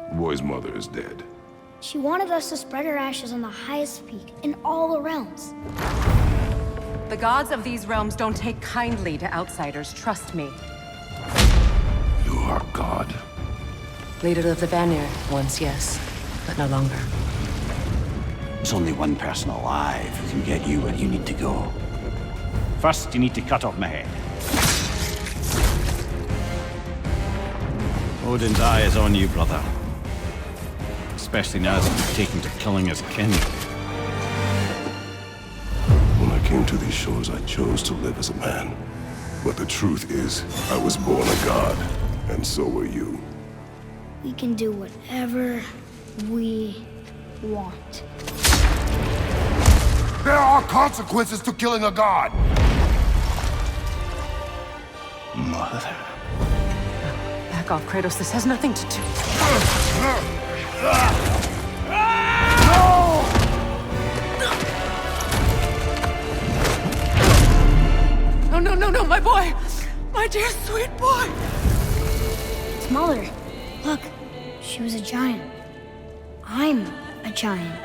The boy's mother is dead. She wanted us to spread her ashes on the highest peak in all the realms. The gods of these realms don't take kindly to outsiders, trust me. You are God. Leader of the Vanir, once yes, but no longer. There's only one person alive who can get you where you need to go. First, you need to cut off my head. Odin's eye is on you, brother. Especially now that you've taken to killing his kin. When I came to these shores, I chose to live as a man. But the truth is, I was born a god, and so were you. We can do whatever we want. There are consequences to killing a god! Mother. Back off, Kratos. This has nothing to do. No, my boy! My dear, sweet boy! It's Mother. Look, she was a giant. I'm a giant.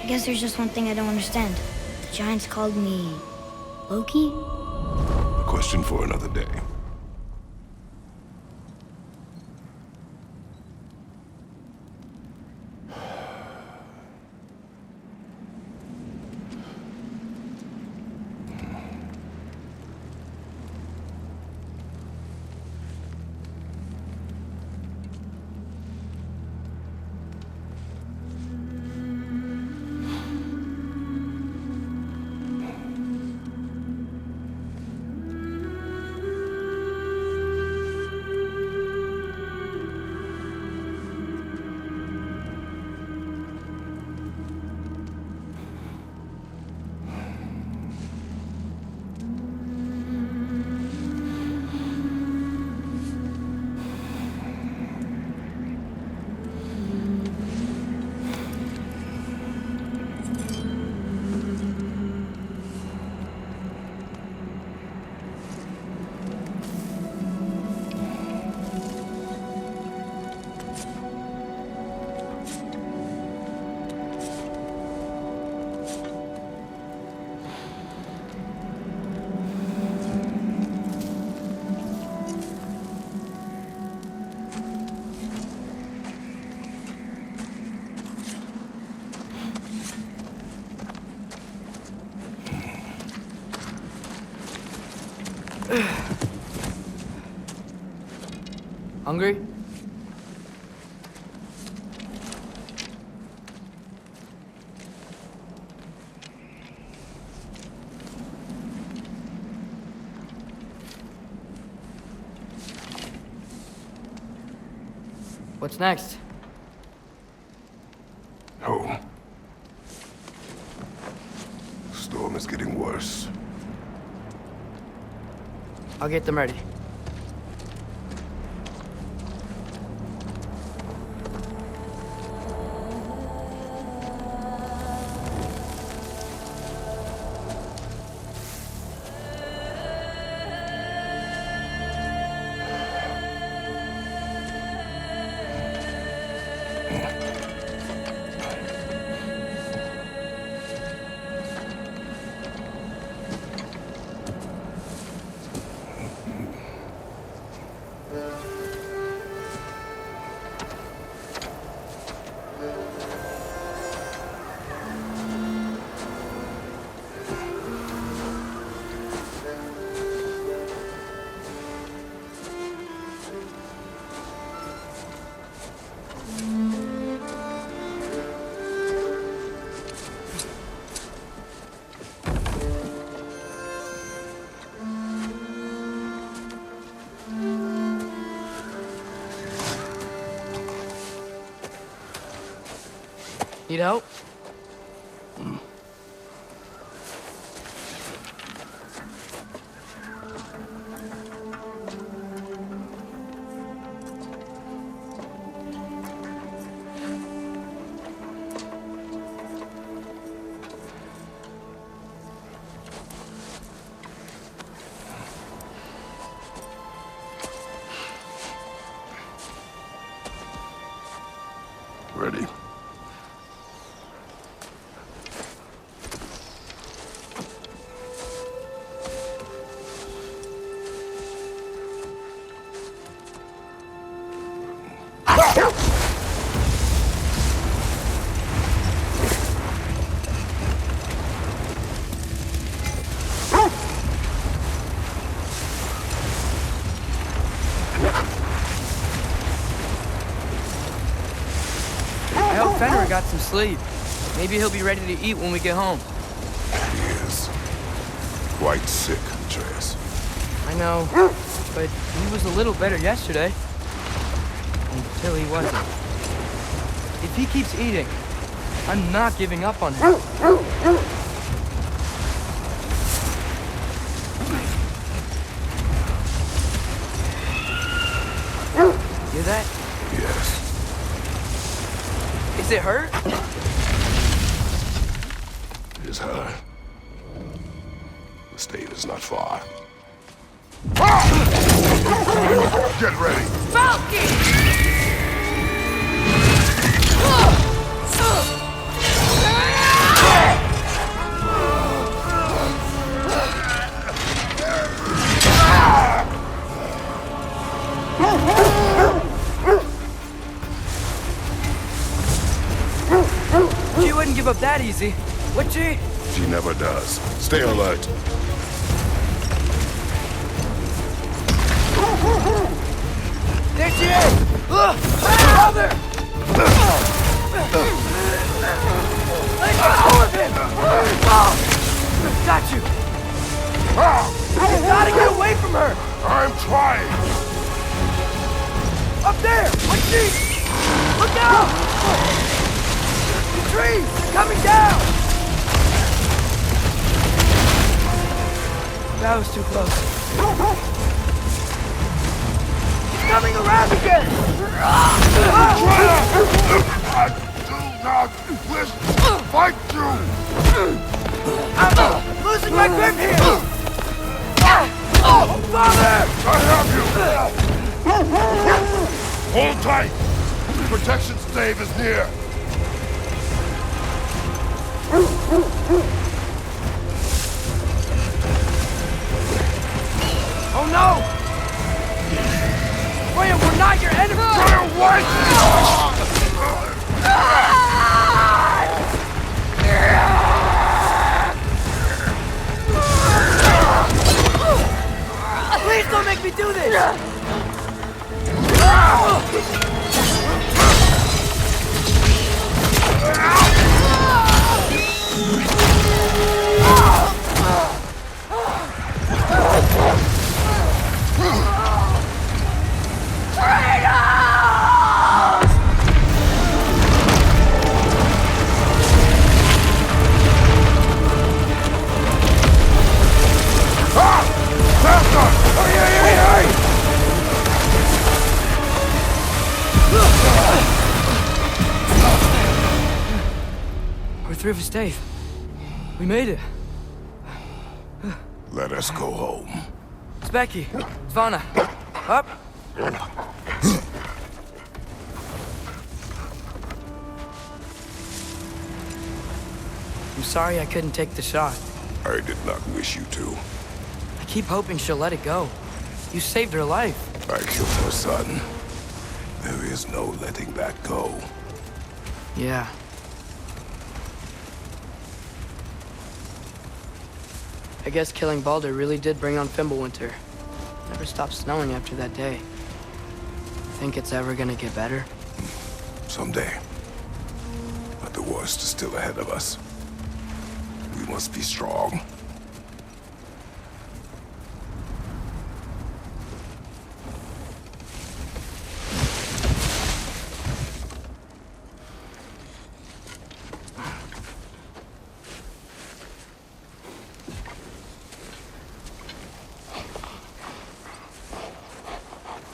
I guess there's just one thing I don't understand. The giants called me Loki? A question for another day. Hungry? What's next? Home. Storm is getting worse. I'll get them ready. Need help? Ready. I hope Fenrir got some sleep. Maybe he'll be ready to eat when we get home. He is quite sick, Atreus. I know, but he was a little better yesterday. Until he wasn't. If he keeps eating, I'm not giving up on him. Hear that? Yes. Is it hurt? It is her. The state is not far. Get ready! She wouldn't give up that easy. Would she? She never does. Stay alert. There she is! Brother! Let go of him! Got you! You gotta get away from her! I'm trying! Up there! What's she? Look out! The trees! Coming down! That was too close. Coming around again! I do not wish to fight you! I'm losing my grip here! Father! I have you! Hold tight! The protection stave is near! Oh no! Graham, we're not your enemy! Graham, what? Please don't make me do this! We're through the stave. We made it. Let us go home. It's Becky. Svana. Up. I'm sorry I couldn't take the shot. I did not wish you to. I keep hoping she'll let it go. You saved her life. I killed her son. There is no letting that go. Yeah. I guess killing Baldur really did bring on Fimbulwinter. Never stopped snowing after that day. Think it's ever gonna get better? Someday. But the worst is still ahead of us. We must be strong.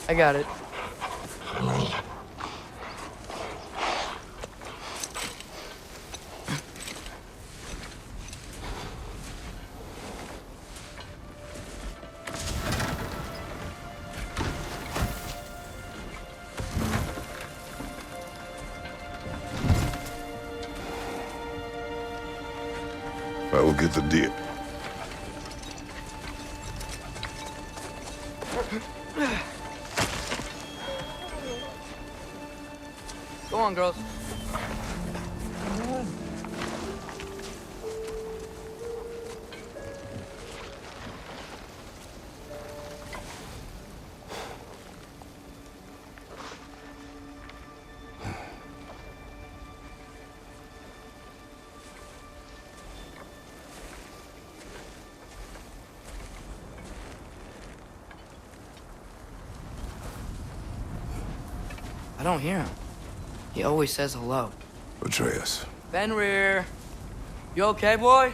I got it. will get the deal. Go on, girls. I don't hear him. He always says hello. Atreus. Fenrir! You okay, boy?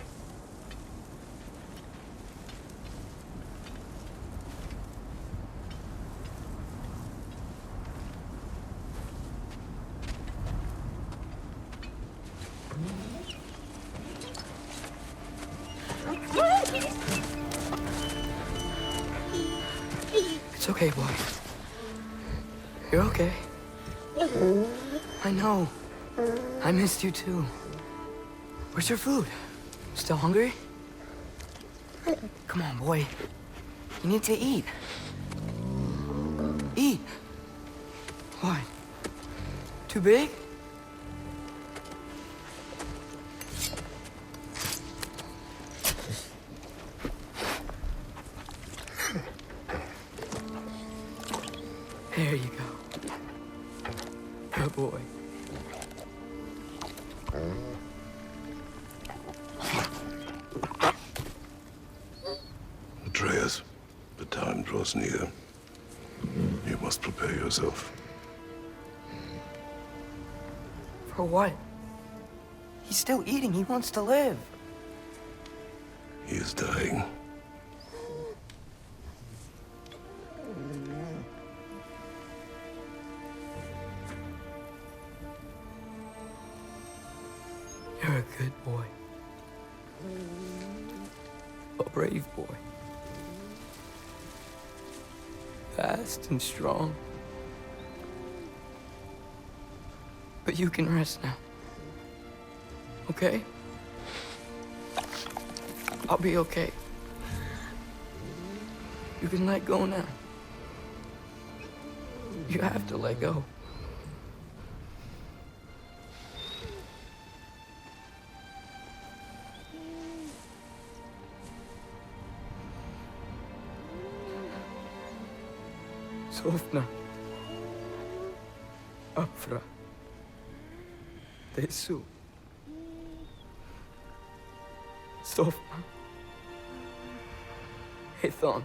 It's okay, boy. You're okay. I know. I missed you too. Where's your food? Still hungry? Come on, boy. You need to eat. Eat. What? Too big? There you go. Good boy. Atreus, the time draws near. You must prepare yourself. For what? He's still eating. He wants to live. He is dying. You're a good boy. A brave boy. Fast and strong. But you can rest now. Okay? I'll be okay. You can let go now. You have to let go. Sofna. Afra. Tesu. Sofna. Hethon.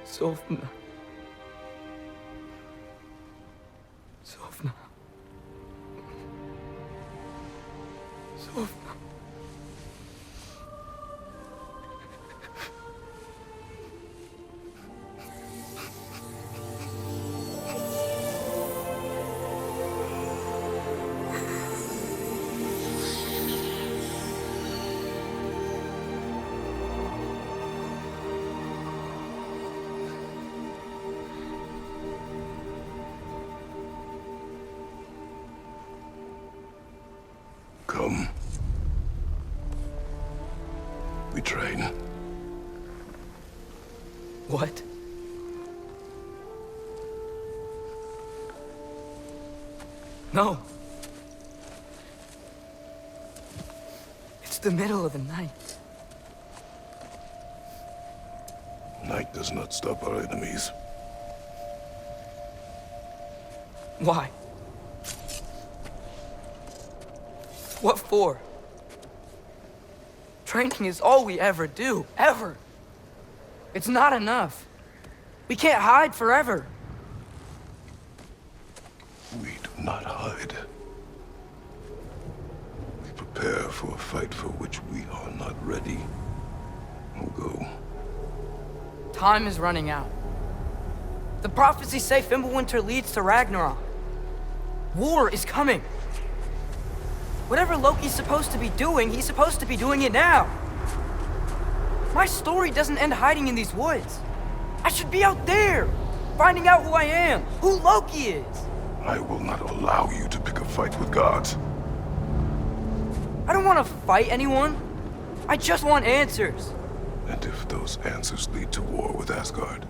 Sofna. Sofna. Sofna. Come. We train. What? No. It's the middle of the night. Night does not stop our enemies. Why? What for? Training is all we ever do, ever. It's not enough. We can't hide forever. We do not hide. We prepare for a fight for which we are not ready. We'll go. Time is running out. The prophecies say Fimbulwinter leads to Ragnarok. War is coming. Whatever Loki's supposed to be doing, he's supposed to be doing it now. My story doesn't end hiding in these woods. I should be out there, finding out who I am, who Loki is. I will not allow you to pick a fight with gods. I don't want to fight anyone. I just want answers. And if those answers lead to war with Asgard?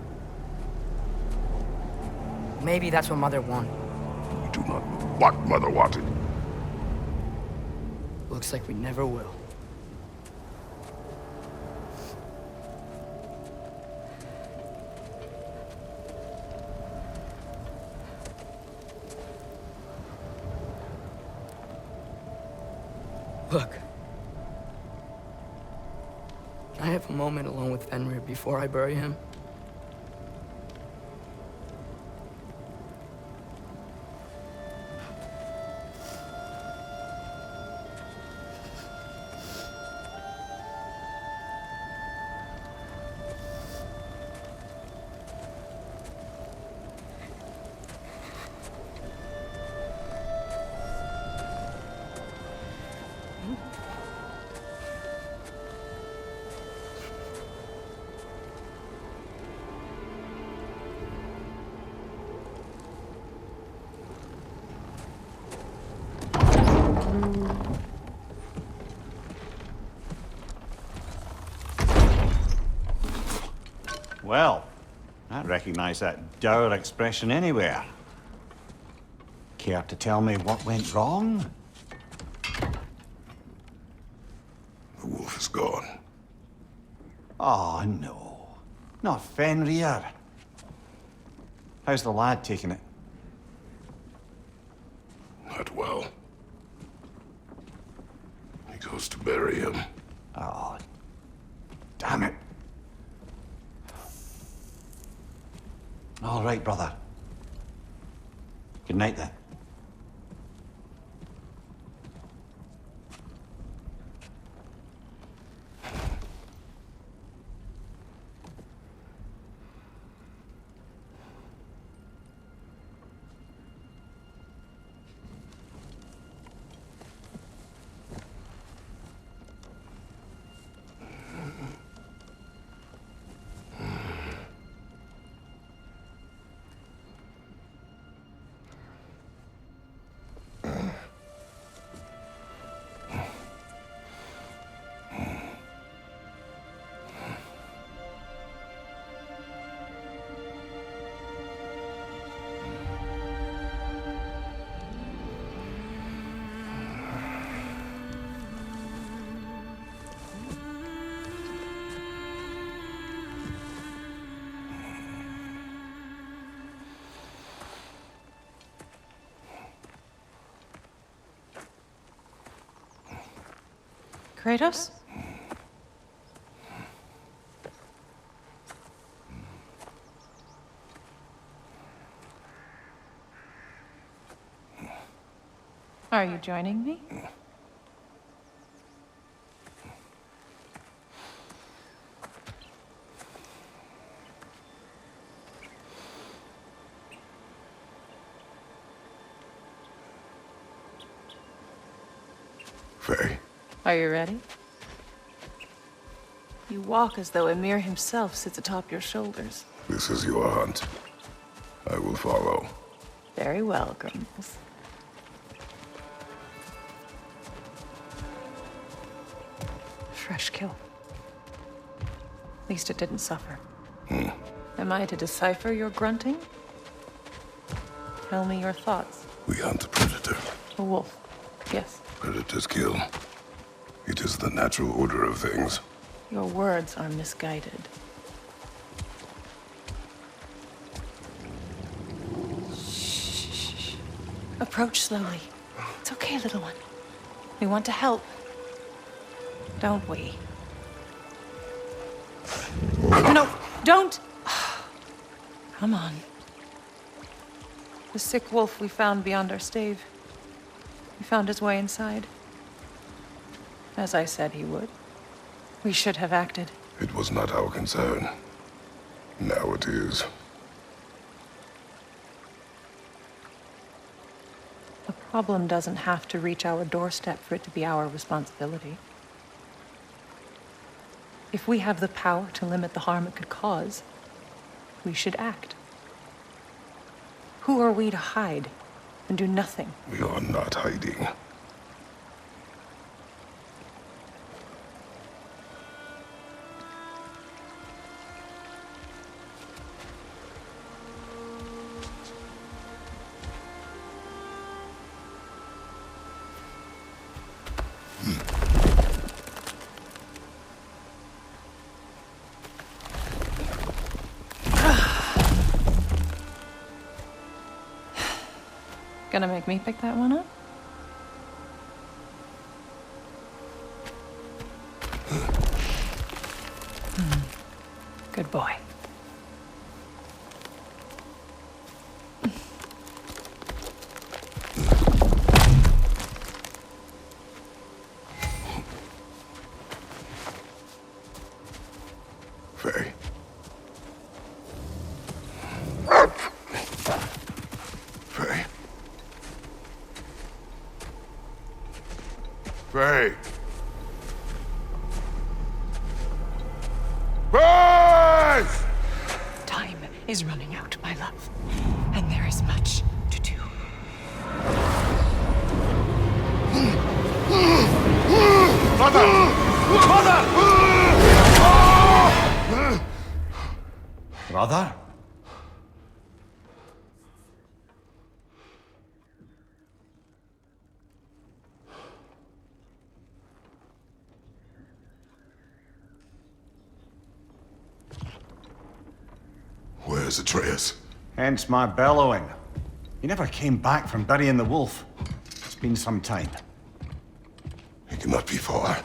Maybe that's what Mother wanted. We do not know what Mother wanted. Looks like we never will. Look. Can I have a moment alone with Fenrir before I bury him? Well, I recognize that dour expression anywhere. Care to tell me what went wrong? The wolf is gone. Oh, no. Not Fenrir. How's the lad taking it? Not well. He goes to bury him. Oh, damn it. All right, brother. Good night, then. Kratos? Are you joining me? Faye, Are you ready? You walk as though Emir himself sits atop your shoulders. this is your hunt. I will follow. Very well, Grumbles. Fresh kill. At least it didn't suffer. Am I to decipher your grunting? Tell me your thoughts. We hunt a predator. A wolf. Yes. Predators kill. It is the natural order of things. Your words are misguided. Shh. Approach slowly. It's okay, little one. We want to help. Don't we? No, don't! Come on. The sick wolf we found beyond our stave. He found his way inside. As I said he would. We should have acted. It was not our concern. Now it is. The problem doesn't have to reach our doorstep for it to be our responsibility. If we have the power to limit the harm it could cause, we should act. Who are we to hide and do nothing? We are not hiding. Gonna make me pick that one up? Good boy. Faye. Faye. Faye. Faye! Time is running out, my love. And there is much to do. Mother! Mother! Brother? Where's Atreus? Hence my bellowing. He never came back from burying the wolf. It's been some time. He cannot be far.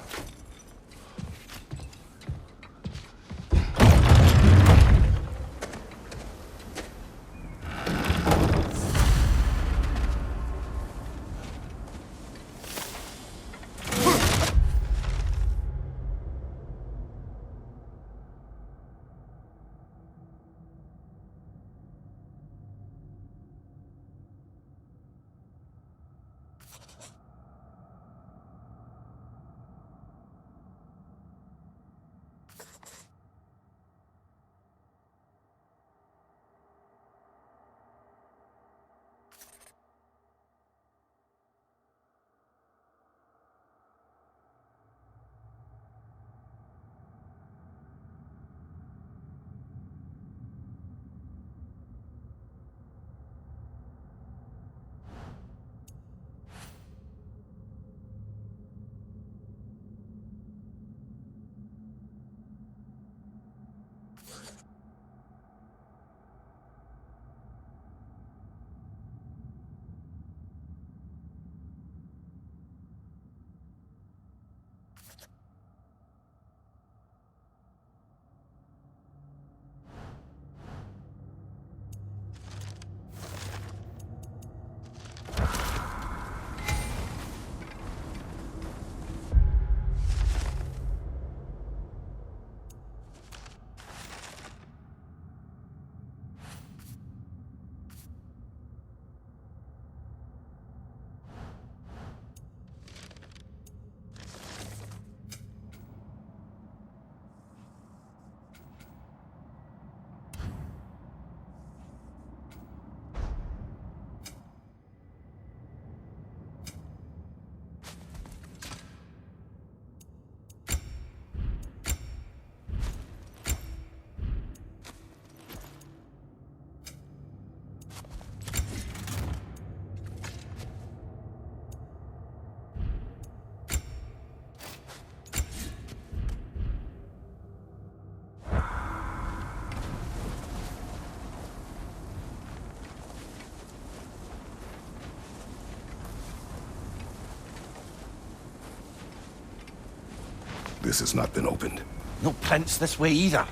This has not been opened. No prints this way either.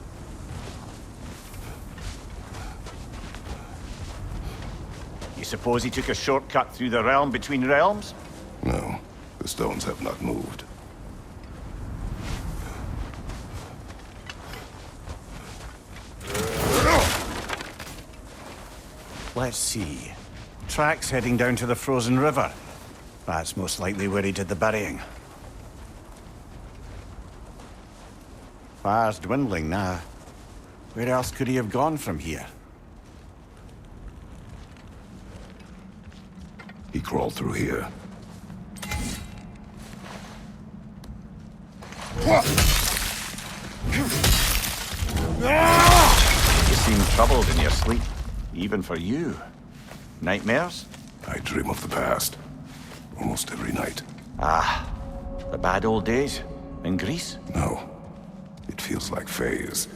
You suppose he took a shortcut through the realm between realms? No, the stones have not moved. Let's see. Tracks heading down to the frozen river. That's most likely where he did the burying. Fire's dwindling now. Where else could he have gone from here? He crawled through here. You seem troubled in your sleep, even for you. Nightmares? I dream of the past. Almost every night. Ah, the bad old days? In Greece? No. It feels like Faye is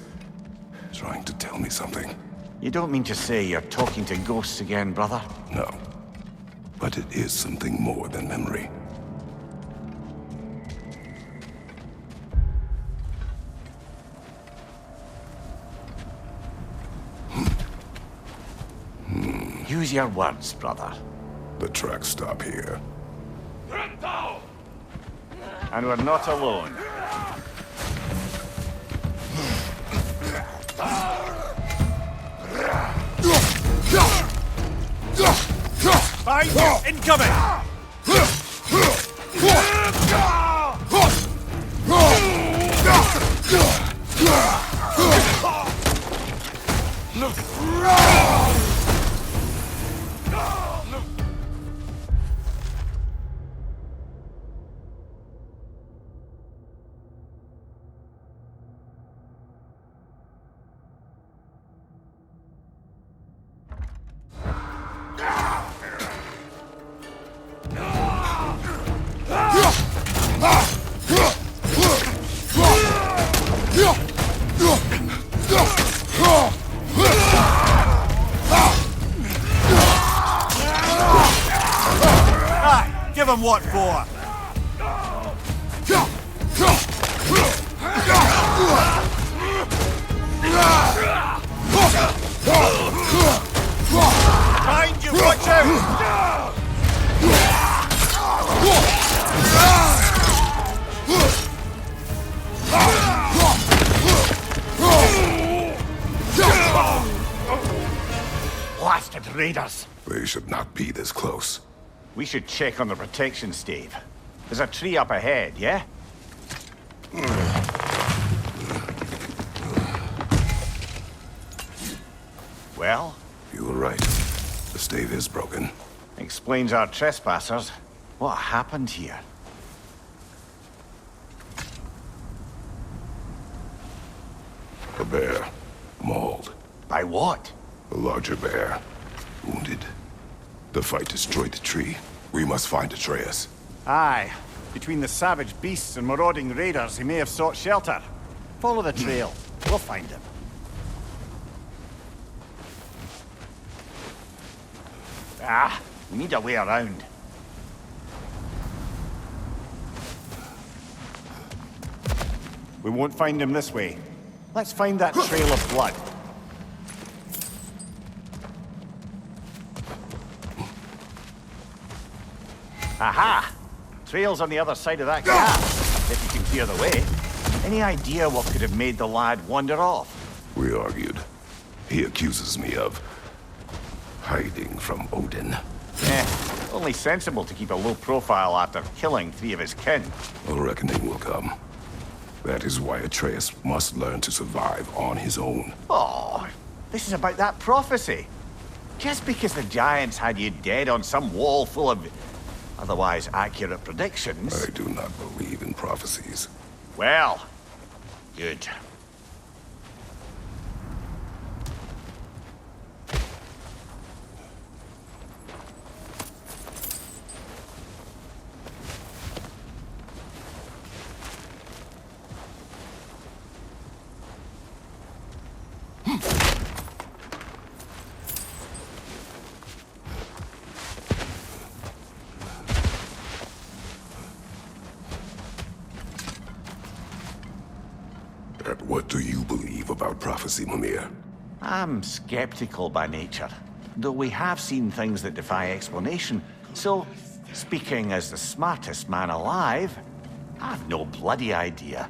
trying to tell me something. You don't mean to say you're talking to ghosts again, brother? No. But it is something more than memory. Use your words, brother. The tracks stop here. And we're not alone. Find you! Incoming! Give him what for! Behind you, watch out! Blasted raiders! They should not be this close. We should check on the protection stave. There's a tree up ahead, yeah? Well? You were right. The stave is broken. Explains our trespassers. What happened here? A bear. Mauled. By what? A larger bear. Wounded. The fight destroyed the tree. We must find Atreus. Aye. Between the savage beasts and marauding raiders, he may have sought shelter. Follow the trail. We'll find him. Ah, we need a way around. We won't find him this way. Let's find that trail of blood. Aha! Trail's on the other side of that gap, if you can clear the way. Any idea what could have made the lad wander off? We argued. He accuses me of hiding from Odin. Only sensible to keep a low profile after killing 3 of his kin. A reckoning will come. That is why Atreus must learn to survive on his own. Oh, this is about that prophecy. Just because the giants had you dead on some wall full of otherwise accurate predictions. I do not believe in prophecies. Well, good. And what do you believe about prophecy, Mimir? I'm skeptical by nature, though we have seen things that defy explanation. So, speaking as the smartest man alive, I've no bloody idea.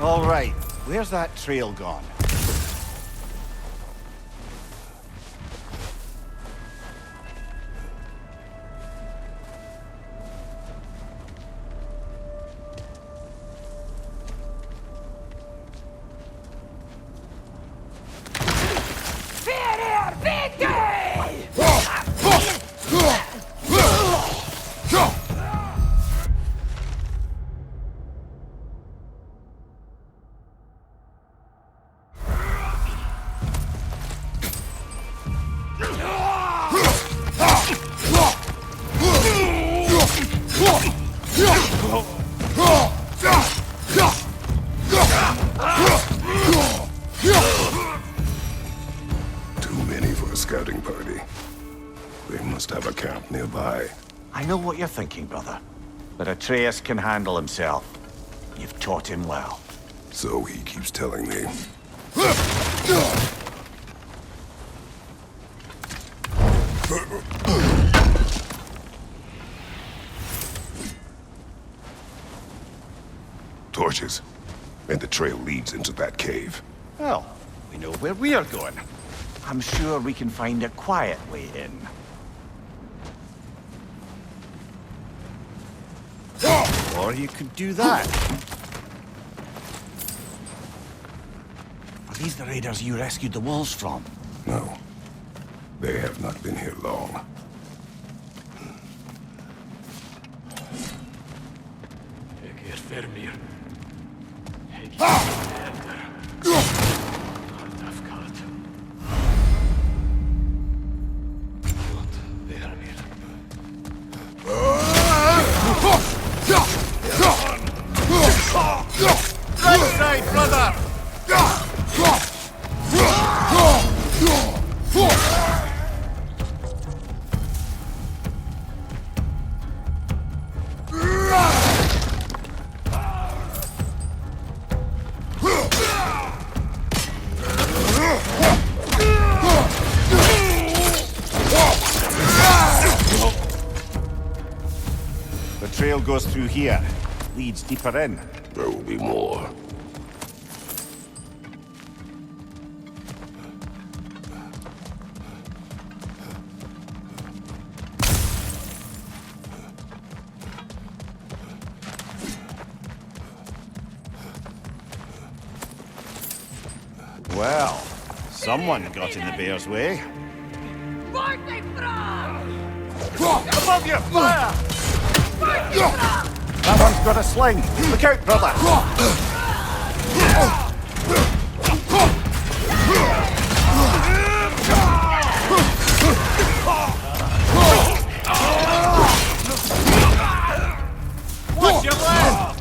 All right, where's that trail gone? Too many for a scouting party. They must have a camp nearby. I know what you're thinking, brother. But Atreus can handle himself. You've taught him well. So he keeps telling me. Torches. And the trail leads into that cave. Well, we know where we are going. I'm sure we can find a quiet way in. Or you could do that. Are these the raiders you rescued the wolves from? No. They have not been here long. Right side, brother! The trail goes through here. Leads deeper in. There will be more. Well, someone got in the bear's way. Above you! Fire! That one's got a sling. Look out, brother! Watch your left!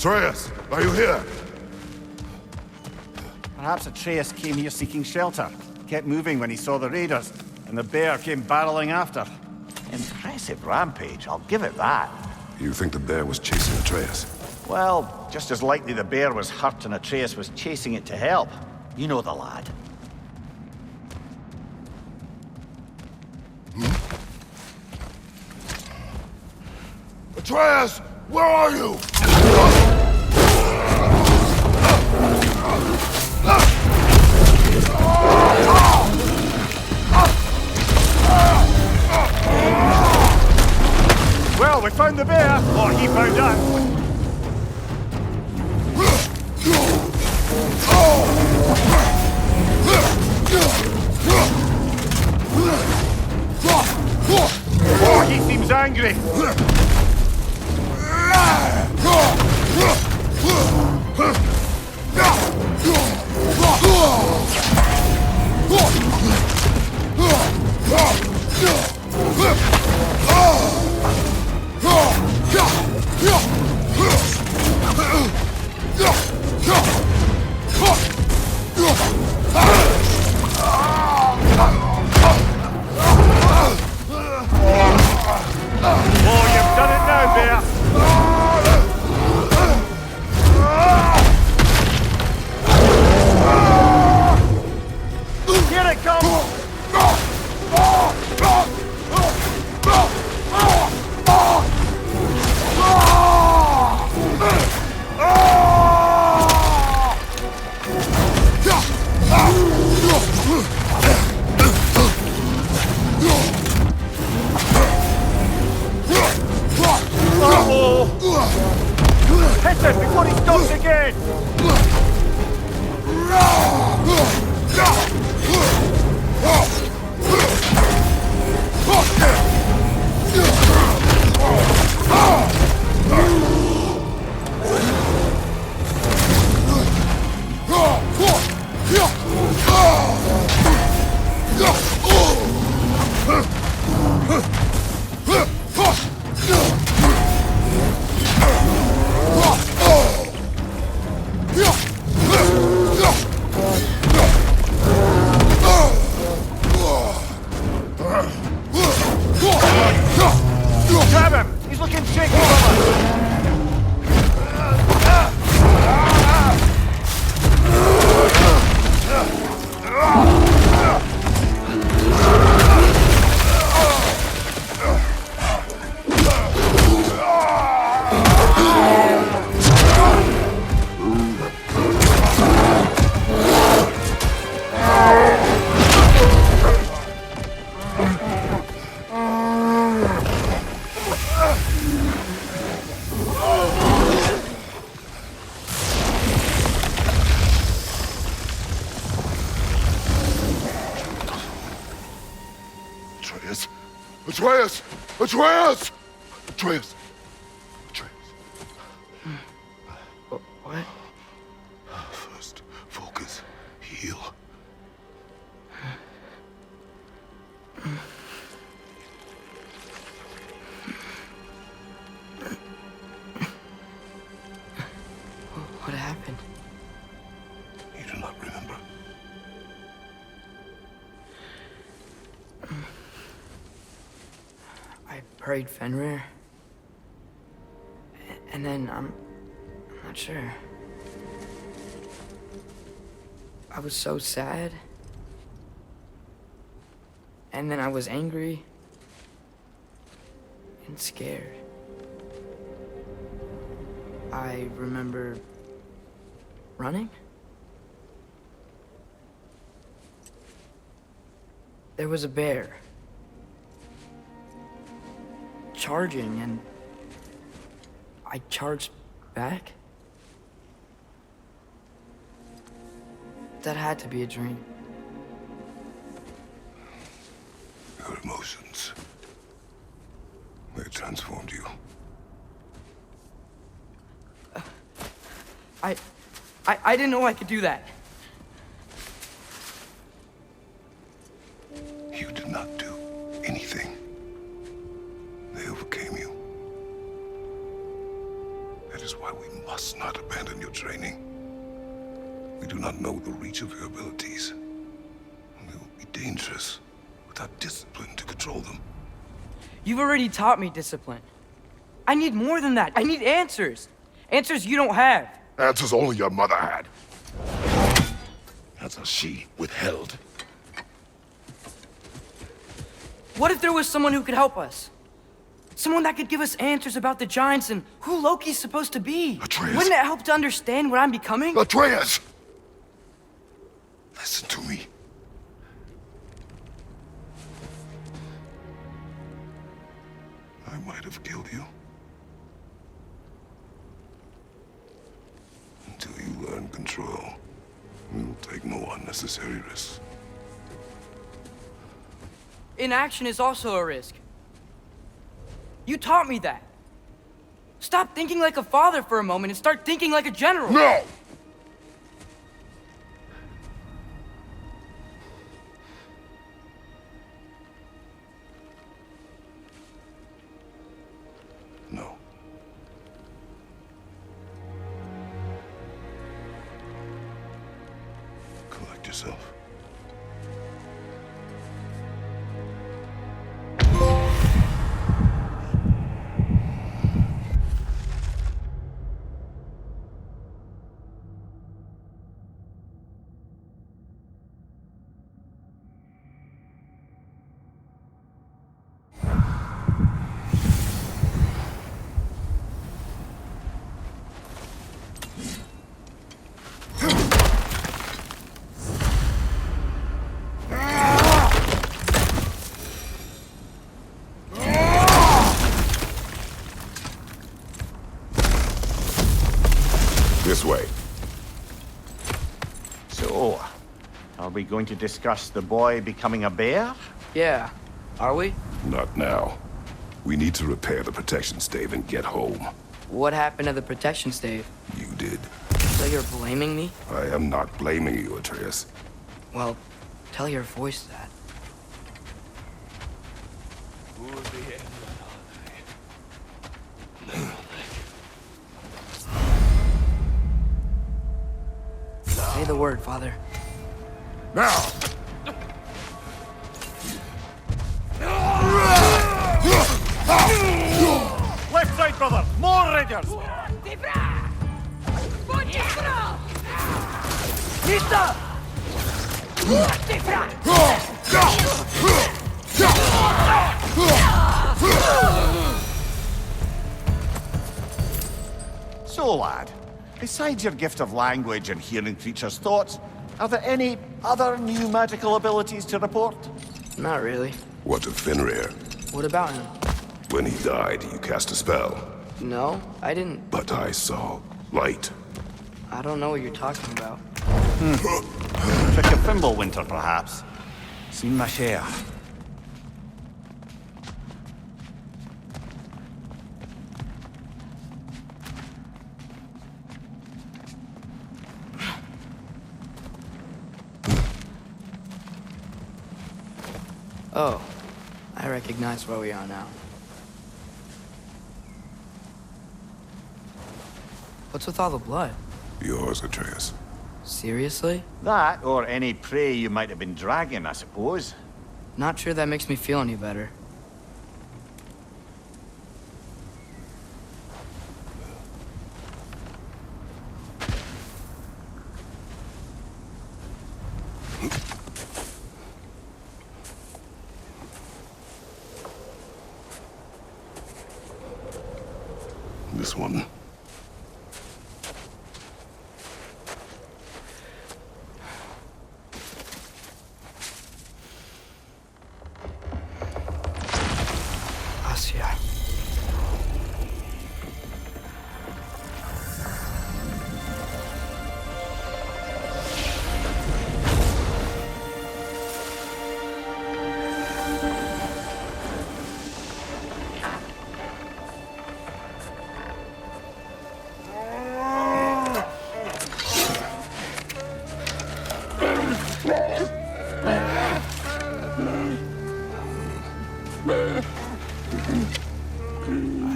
Atreus, are you here? Perhaps Atreus came here seeking shelter. Kept moving when he saw the raiders, and the bear came barreling after. Impressive rampage, I'll give it that. You think the bear was chasing Atreus? Well, just as likely the bear was hurt and Atreus was chasing it to help. You know the lad. Atreus! Where are you? Well, we found the bear, or he found us. Oh, he seems angry. Oh, you've done it now, bear. Here it comes! Hit him before he stops again! Grab him! He's looking shaky, brother! Atreus! Atreus! Atreus! Atreus! Atreus. What? First, focus. Heal. What happened? You do not remember. I prayed Fenrir. And then I'm not sure. I was so sad. And then I was angry. And scared. I remember running. There was a bear. Charging, and I charged back. That had to be a dream. Your emotions. They transformed you. I didn't know I could do that. You did not do anything. They overcame you. That is why we must not abandon your training. We do not know the reach of your abilities. And they will be dangerous without discipline to control them. You've already taught me discipline. I need more than that. I need answers. Answers you don't have. Answers only your mother had. Answers she withheld. What if there was someone who could help us? Someone that could give us answers about the Giants and who Loki's supposed to be. Atreus. Wouldn't it help to understand what I'm becoming? Atreus! Listen to me. I might have killed you. Until you learn control, we will take no unnecessary risks. Inaction is also a risk. You taught me that. Stop thinking like a father for a moment and start thinking like a general. No! No. Collect yourself. This way. So, are we going to discuss the boy becoming a bear? Yeah, are we? Not now. We need to repair the protection stave and get home. What happened to the protection stave? You did. So you're blaming me? I am not blaming you, Atreus. Well, tell your voice that. Say the word, Father. Now! Left side, brother! More raiders! So, lad, besides your gift of language and hearing creatures' thoughts, are there any other new magical abilities to report? Not really. What of Fenrir? What about him? When he died, you cast a spell. No, I didn't. But I saw light. I don't know what you're talking about. Trick of Fimbulwinter, perhaps? Seen my share. Oh, I recognize where we are now. What's with all the blood? Yours, Atreus. Seriously? That, or any prey you might have been dragging, I suppose. Not sure that makes me feel any better. This one. Asya.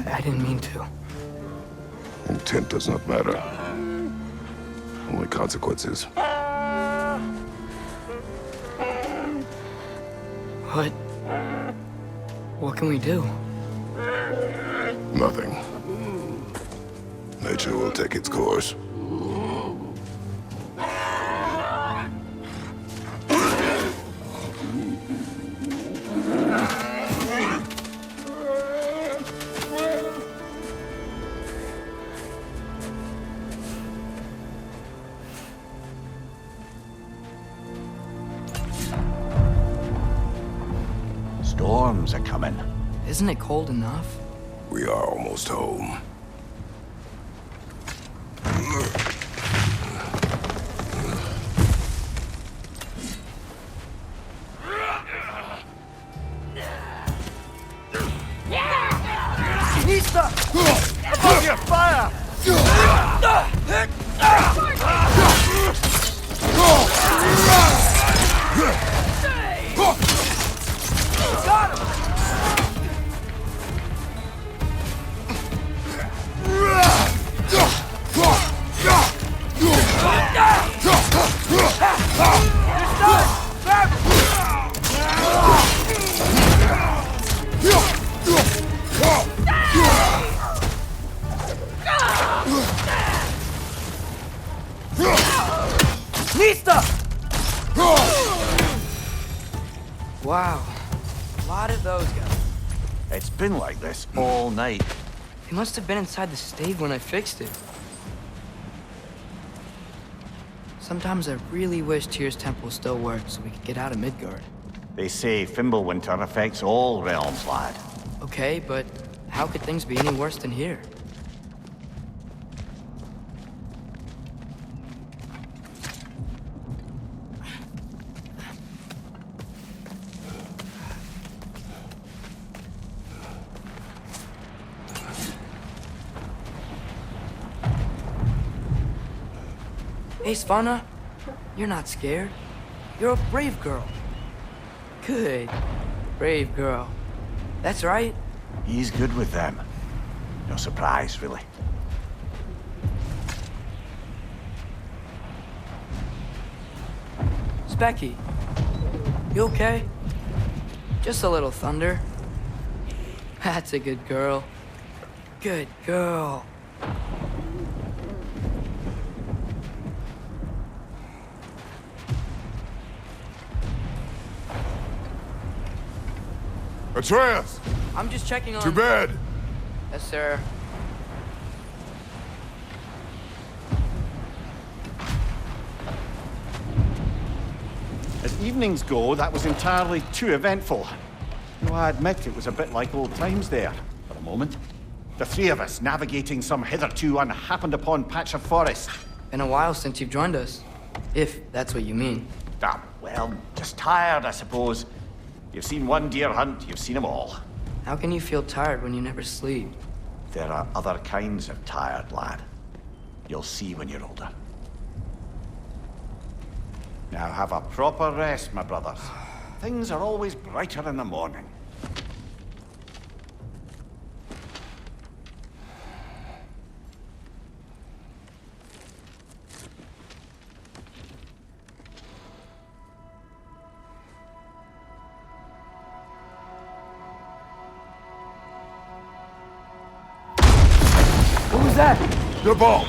I didn't mean to. Intent does not matter. Only consequences. What can we do? Nothing. Nature will take its course. storms are coming. Isn't it cold enough? We are almost home. Nista! Above you, fire! Got him! Nista! Wow. A lot of those guys. It's been like this all night. They must have been inside the stave when I fixed it. Sometimes I really wish Tyr's temple still worked so we could get out of Midgard. They say Fimbulwinter affects all realms, lad. Okay, but how could things be any worse than here? Hey, Svanna, you're not scared. You're a brave girl. Good. Brave girl. That's right. He's good with them. No surprise, really. Specky, you okay? Just a little thunder. That's a good girl. Good girl. Atreus! I'm just checking on... To bed! Yes, sir. As evenings go, that was entirely too eventful. Though I admit it was a bit like old times there, for a moment. The three of us navigating some hitherto unhappened-upon patch of forest. Been a while since you've joined us. If that's what you mean. Ah, well, just tired, I suppose. You've seen one deer hunt, you've seen them all. How can you feel tired when you never sleep? There are other kinds of tired, lad. You'll see when you're older. Now have a proper rest, my brothers. Things are always brighter in the morning. What was that? The ball!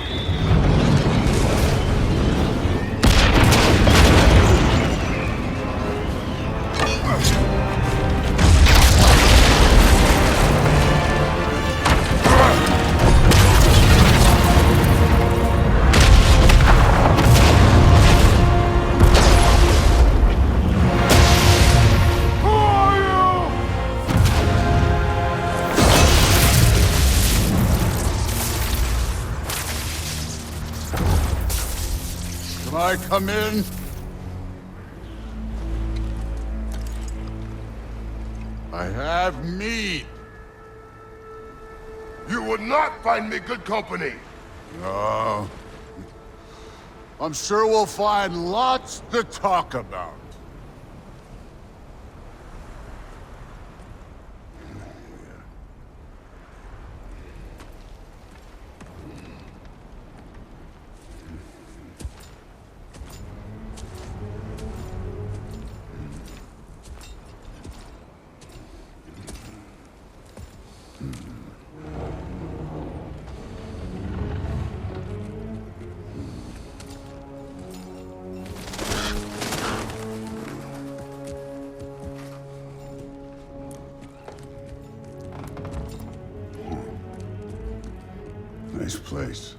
I come in? I have meat. You would not find me good company! No. I'm sure we'll find lots to talk about. Nice place.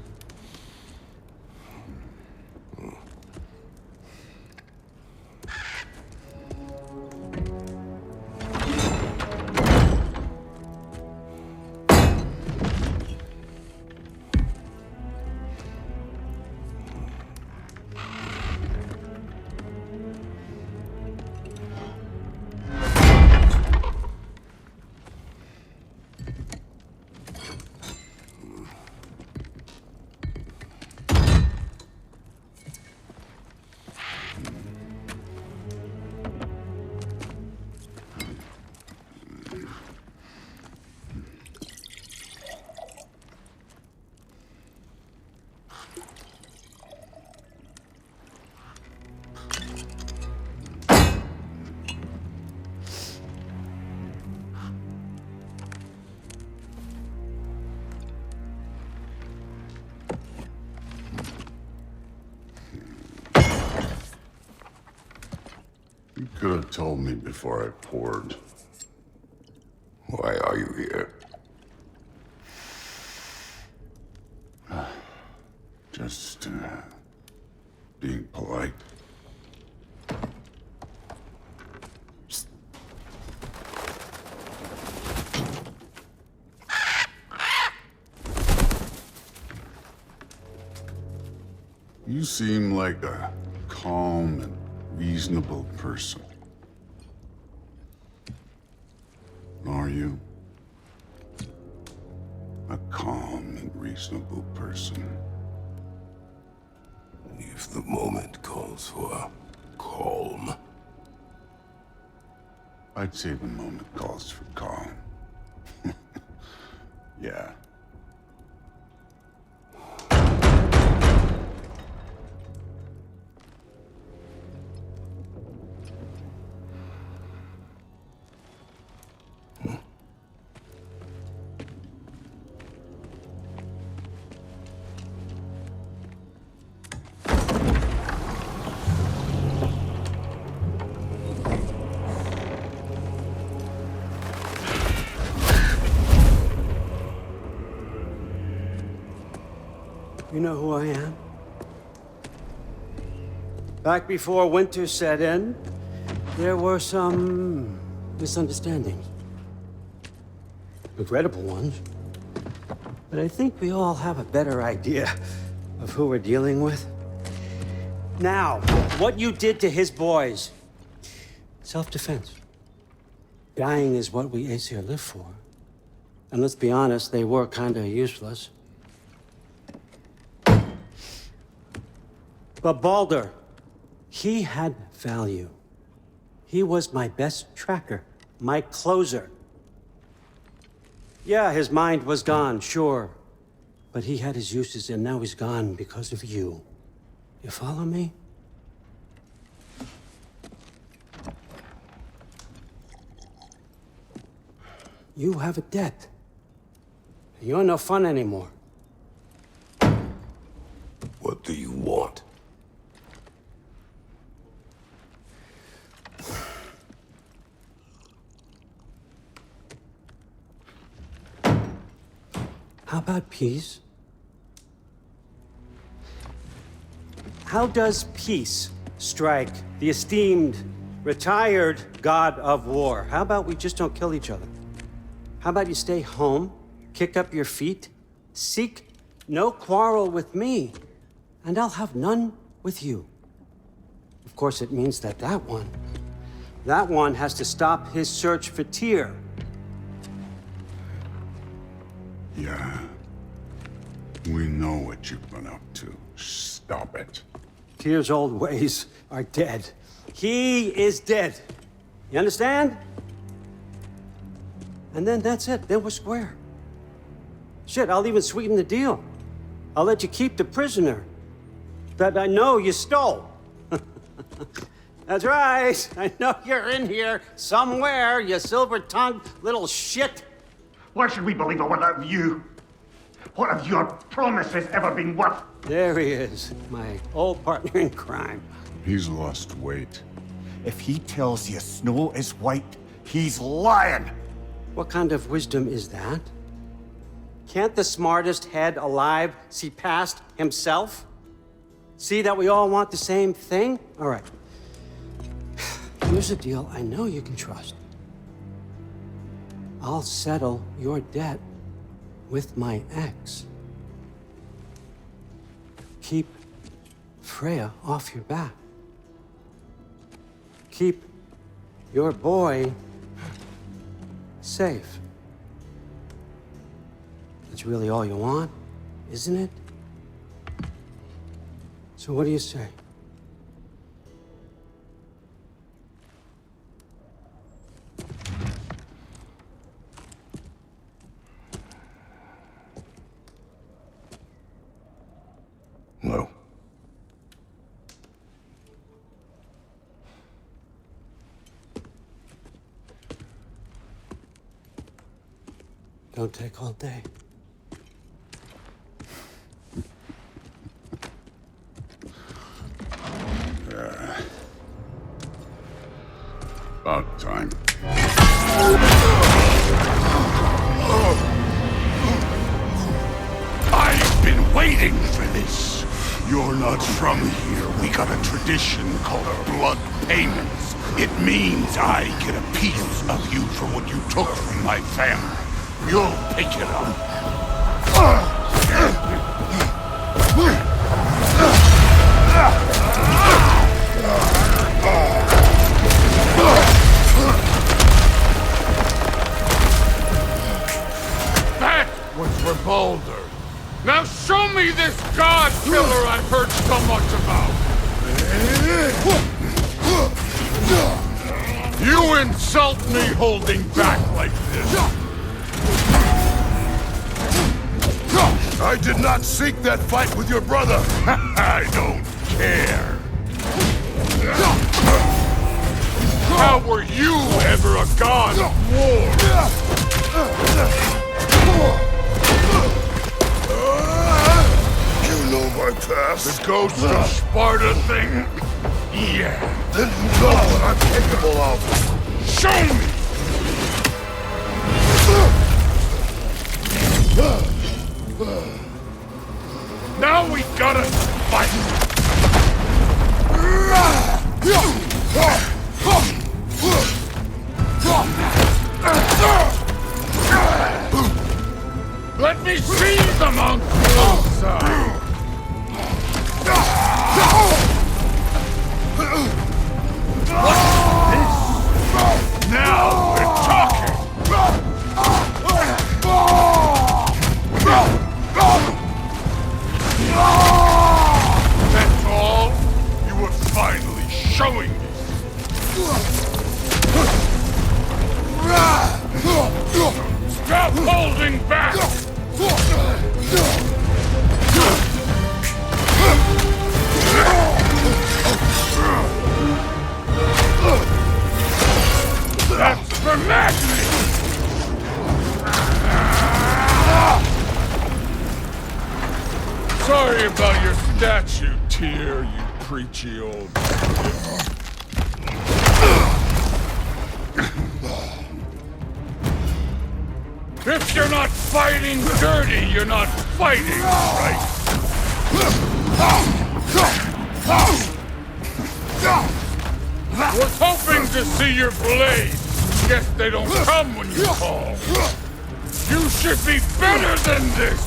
Could have told me before I poured. Why are you here? Just, being polite. You seem like a calm and reasonable person. Are you? A calm and reasonable person. If the moment calls for calm. I'd say the moment calls for calm. Yeah. You know who I am? Back before winter set in, there were some misunderstandings. Regrettable ones. But I think we all have a better idea of who we're dealing with. Now, what you did to his boys. Self-defense. Dying is what we Aesir live for. And let's be honest, they were kinda useless. But Baldur, he had value. He was my best tracker, my closer. Yeah, his mind was gone, sure. But he had his uses, and now he's gone because of you. You follow me? You have a debt. You're no fun anymore. What do you want? How about peace? How does peace strike the esteemed, retired god of war? How about we just don't kill each other? How about you stay home, kick up your feet, seek no quarrel with me, and I'll have none with you. Of course, it means that that one has to stop his search for Tyr. Yeah. We know what you've been up to. Stop it. Tyr's old ways are dead. He is dead. You understand? And then that's it. Then we're square. Shit, I'll even sweeten the deal. I'll let you keep the prisoner that I know you stole. That's right. I know you're in here somewhere, you silver-tongued little shit. Why should we believe a word out of you? What have your promises ever been worth? There he is, my old partner in crime. He's lost weight. If he tells you snow is white, he's lying. What kind of wisdom is that? Can't the smartest head alive see past himself? See that we all want the same thing? All right. Here's a deal I know you can trust. I'll settle your debt with my ex. Keep Freya off your back. Keep your boy safe. That's really all you want, isn't it? So what do you say? No. Don't take all day. About time. I've been waiting for this. You're not from here. We got a tradition called blood payments. It means I get a piece of you for what you took from my family. You'll pick it up. That was for Baldur. Now show me this god killer I've heard so much about. You insult me holding back like this. I did not seek that fight with your brother. I don't care. How were you ever a god of war? You know my past. The ghost of Sparta thing? Yeah. Then you know what I'm capable of. Show me! Now we gotta fight! Let me see the monk side! What's this? Now we're talking! That's all? You were finally showing me. Stop holding back! That's for madness! Sorry about your statue, Tyr, you preachy old... If you're not fighting dirty, you're not fighting, right? Was hoping to see your blade. Guess they don't come when you call. You should be better than this!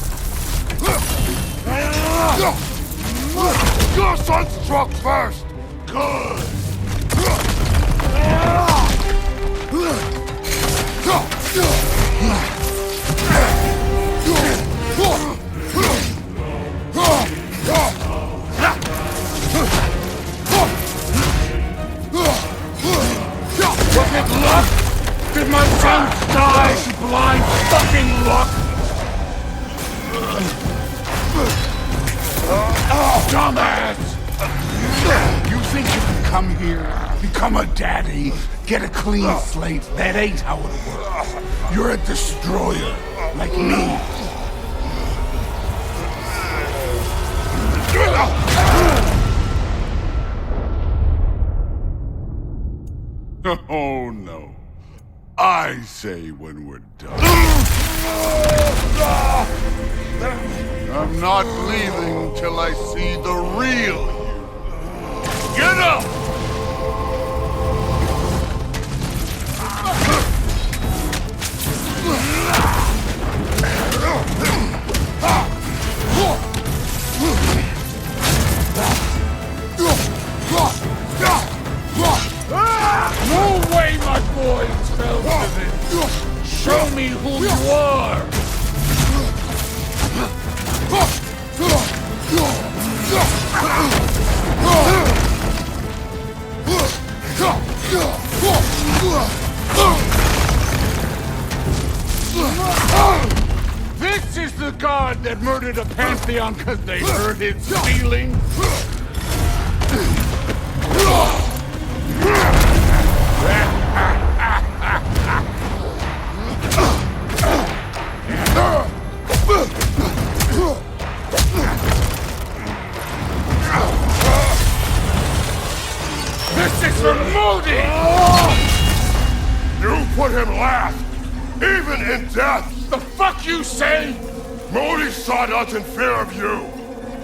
Your son struck first! Good! Was it luck? Did my son die to blind fucking luck? Dumbass! You think you can come here, become a daddy, get a clean slate? That ain't how it works. You're a destroyer, like me. Oh, no. I say when we're done. I'm not leaving till I see the real you. Get up! No way my boys fell to this! Show me who you are! This is the god that murdered a pantheon because they heard its feeling? This is for Modi! You put him last, even in death. The fuck you say? Modi sought us in fear of you.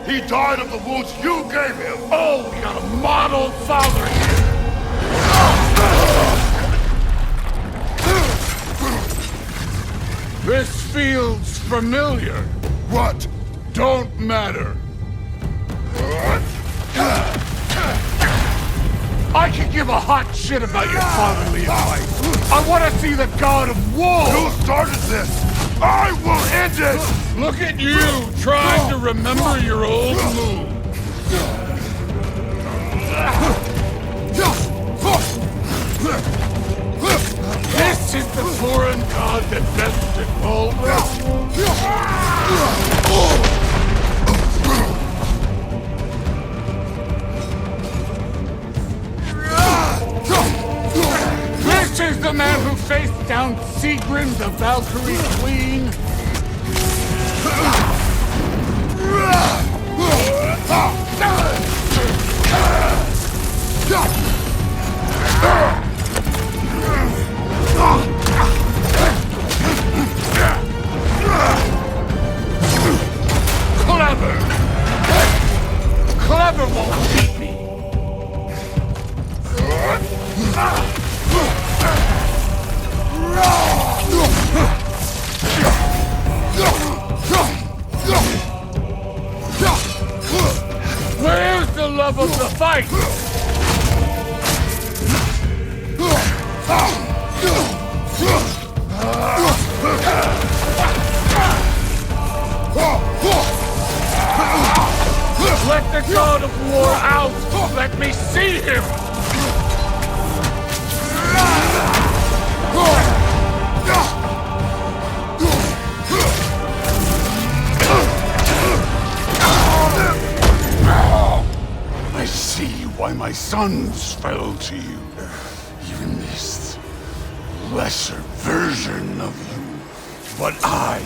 He died of the wounds you gave him. Oh, we got a model father here. This feels familiar. What? Don't matter. I can give a hot shit about your fatherly advice. I want to see the god of war! You started this! I will end it! Look at you, trying to remember your old move. This is the foreign god that best involved us. This is the man who faced down Sigrun, the Valkyrie Queen. Clever! Clever won't beat me! Where's the love of the fight? Let the god of war out! Let me see him! I see why my sons fell to you. Even this lesser version of you. But I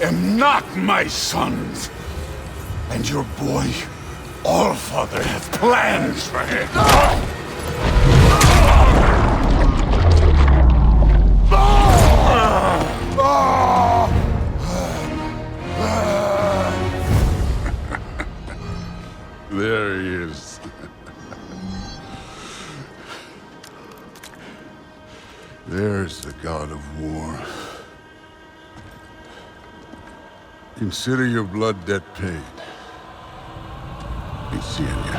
am not my sons. And your boy, Allfather, have plans for him. There he is. There's the god of war. Consider your blood debt paid. Be seeing you.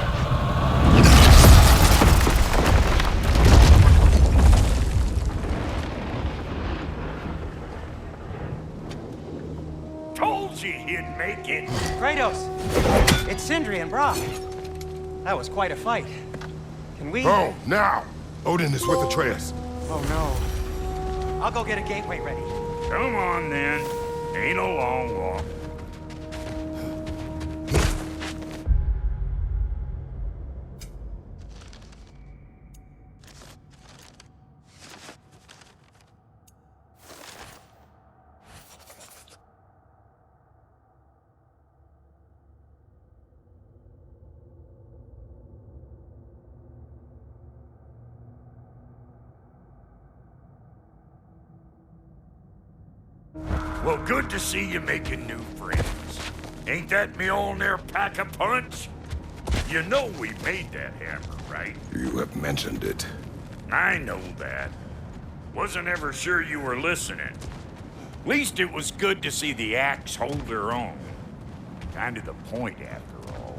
Told you he'd make it. Kratos, it's Sindri and Brock. That was quite a fight. Can we... Oh, now! Odin is with Atreus. Oh, no. I'll go get a gateway ready. Come on, then. Ain't a long walk. Well, good to see you making new friends. Ain't that Mjolnir pack a punch? You know we made that hammer, right? You have mentioned it. I know that. Wasn't ever sure you were listening. Least it was good to see the axe hold her own. Kind of the point, after all.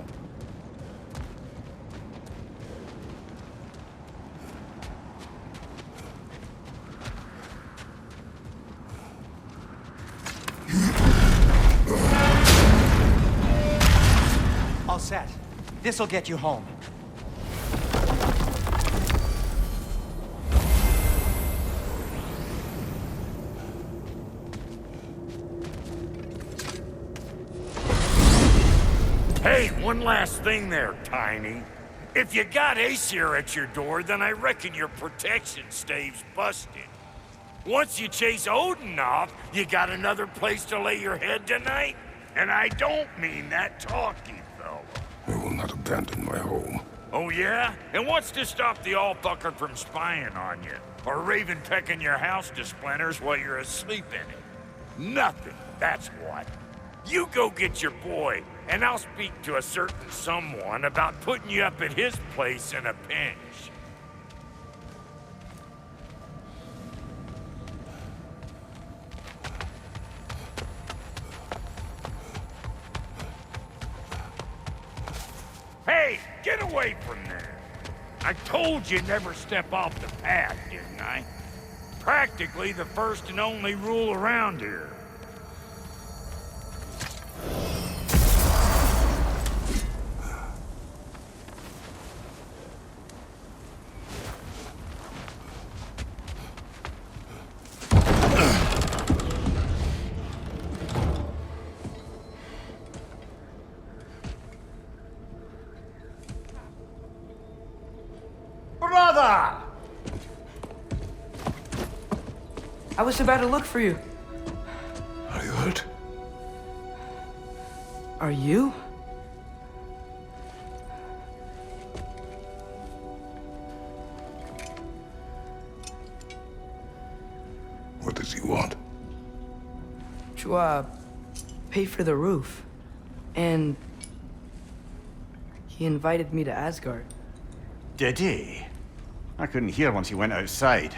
All set. This'll get you home. Hey, one last thing there, Tiny. If you got Aesir at your door, then I reckon your protection stave's busted. Once you chase Odin off, you got another place to lay your head tonight? And I don't mean that talky fella. I will not abandon my home. Oh yeah? And what's to stop the all-fucker from spying on you? Or Raven pecking your house to splinters while you're asleep in it? Nothing, that's what. You go get your boy, and I'll speak to a certain someone about putting you up at his place in a pinch. Hey, get away from there! I told you never step off the path, didn't I? Practically the first and only rule around here. Brother! I was about to look for you. Are you hurt? Are you? What does he want? To, pay for the roof. And he invited me to Asgard. Did he? I couldn't hear once he went outside.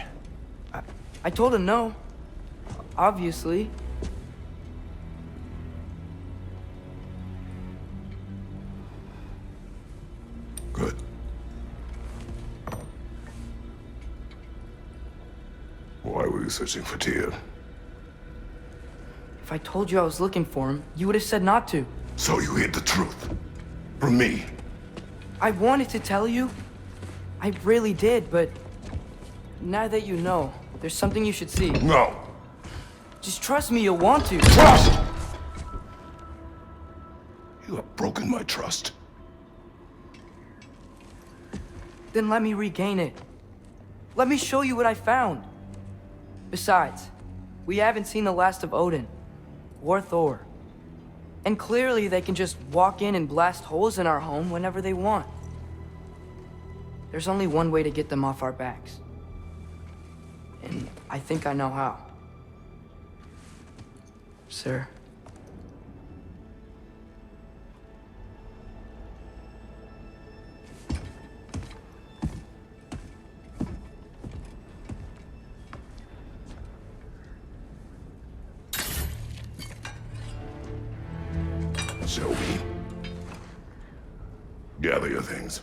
I told him no. Obviously. Good. Why were you searching for Tyr? If I told you I was looking for him, you would have said not to. So you hid the truth. From me. I wanted to tell you. I really did, but now that you know, there's something you should see. No. Just trust me, you'll want to. Trust! You have broken my trust. Then let me regain it. Let me show you what I found. Besides, we haven't seen the last of Odin. Or Thor. And clearly they can just walk in and blast holes in our home whenever they want. There's only one way to get them off our backs. And I think I know how. Sir. Shall we? Gather your things.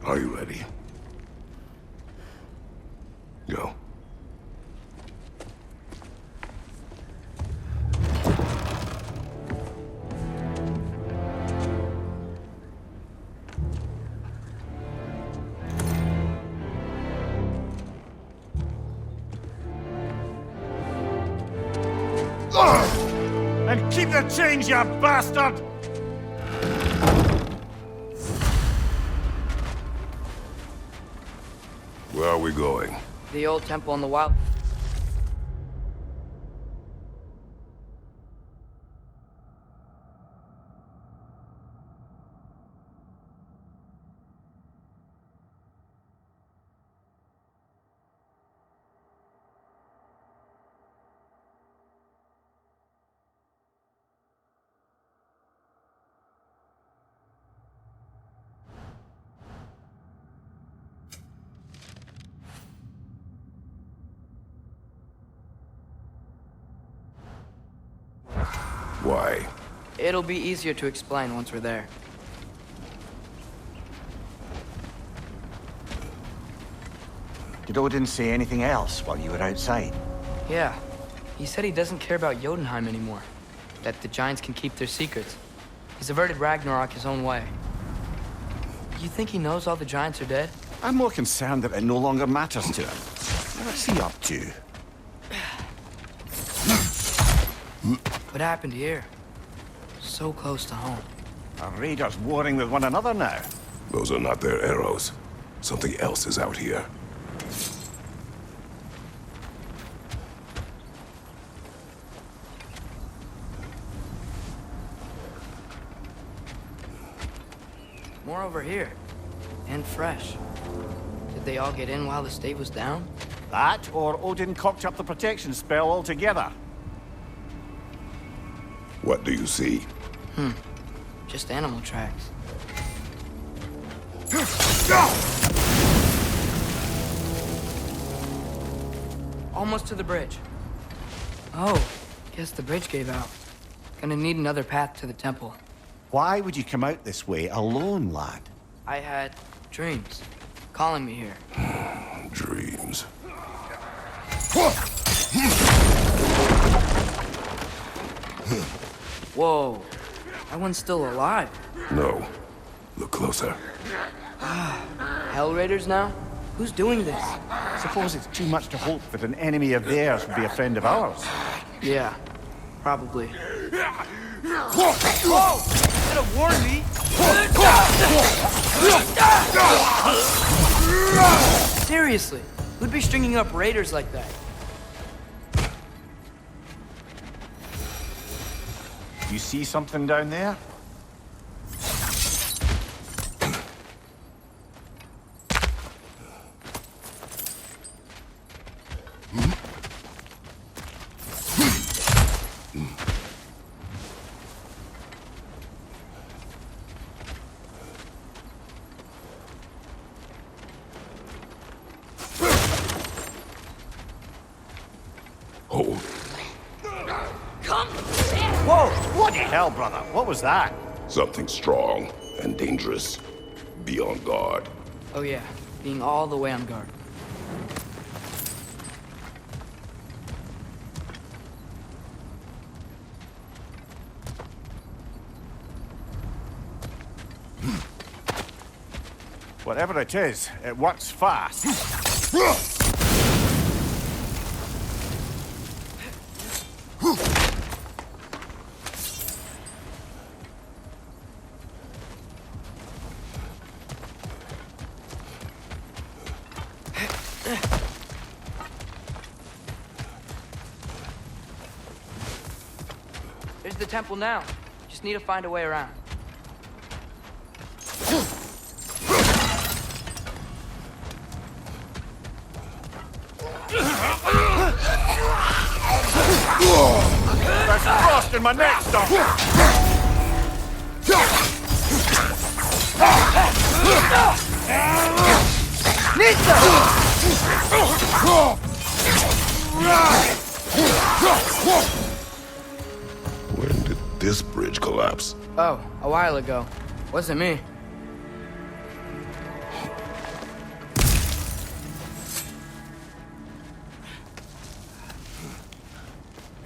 Are you ready? Go. And keep the change, you bastard! Where are we going? The old temple in the wild. Why? It'll be easier to explain once we're there. Did Odin say anything else while you were outside? Yeah. He said he doesn't care about Jotunheim anymore. That the Giants can keep their secrets. He's averted Ragnarok his own way. You think he knows all the Giants are dead? I'm more concerned that it no longer matters to him. What's he up to? What happened here? So close to home. Are raiders warring with one another now? Those are not their arrows. Something else is out here. More over here. And fresh. Did they all get in while the stave was down? That, or Odin cocked up the protection spell altogether. What do you see? Just animal tracks. Almost to the bridge. Oh, guess the bridge gave out. Gonna need another path to the temple. Why would you come out this way alone, lad? I had dreams calling me here. Dreams. Whoa, that one's still alive. No. Look closer. Hell Raiders now? Who's doing this? Suppose it's too much to hope that an enemy of theirs would be a friend of ours. Yeah, probably. Whoa! Should have warned me! Seriously, who'd be stringing up raiders like that? You see something down there? Hold. Whoa! What the hell, brother? What was that? Something strong and dangerous. Be on guard. Oh yeah, being all the way on guard. Whatever it is, it works fast. There's the temple now. Just need to find a way around. There's frost in my neck, stuff. When did this bridge collapse? Oh, a while ago. Wasn't me.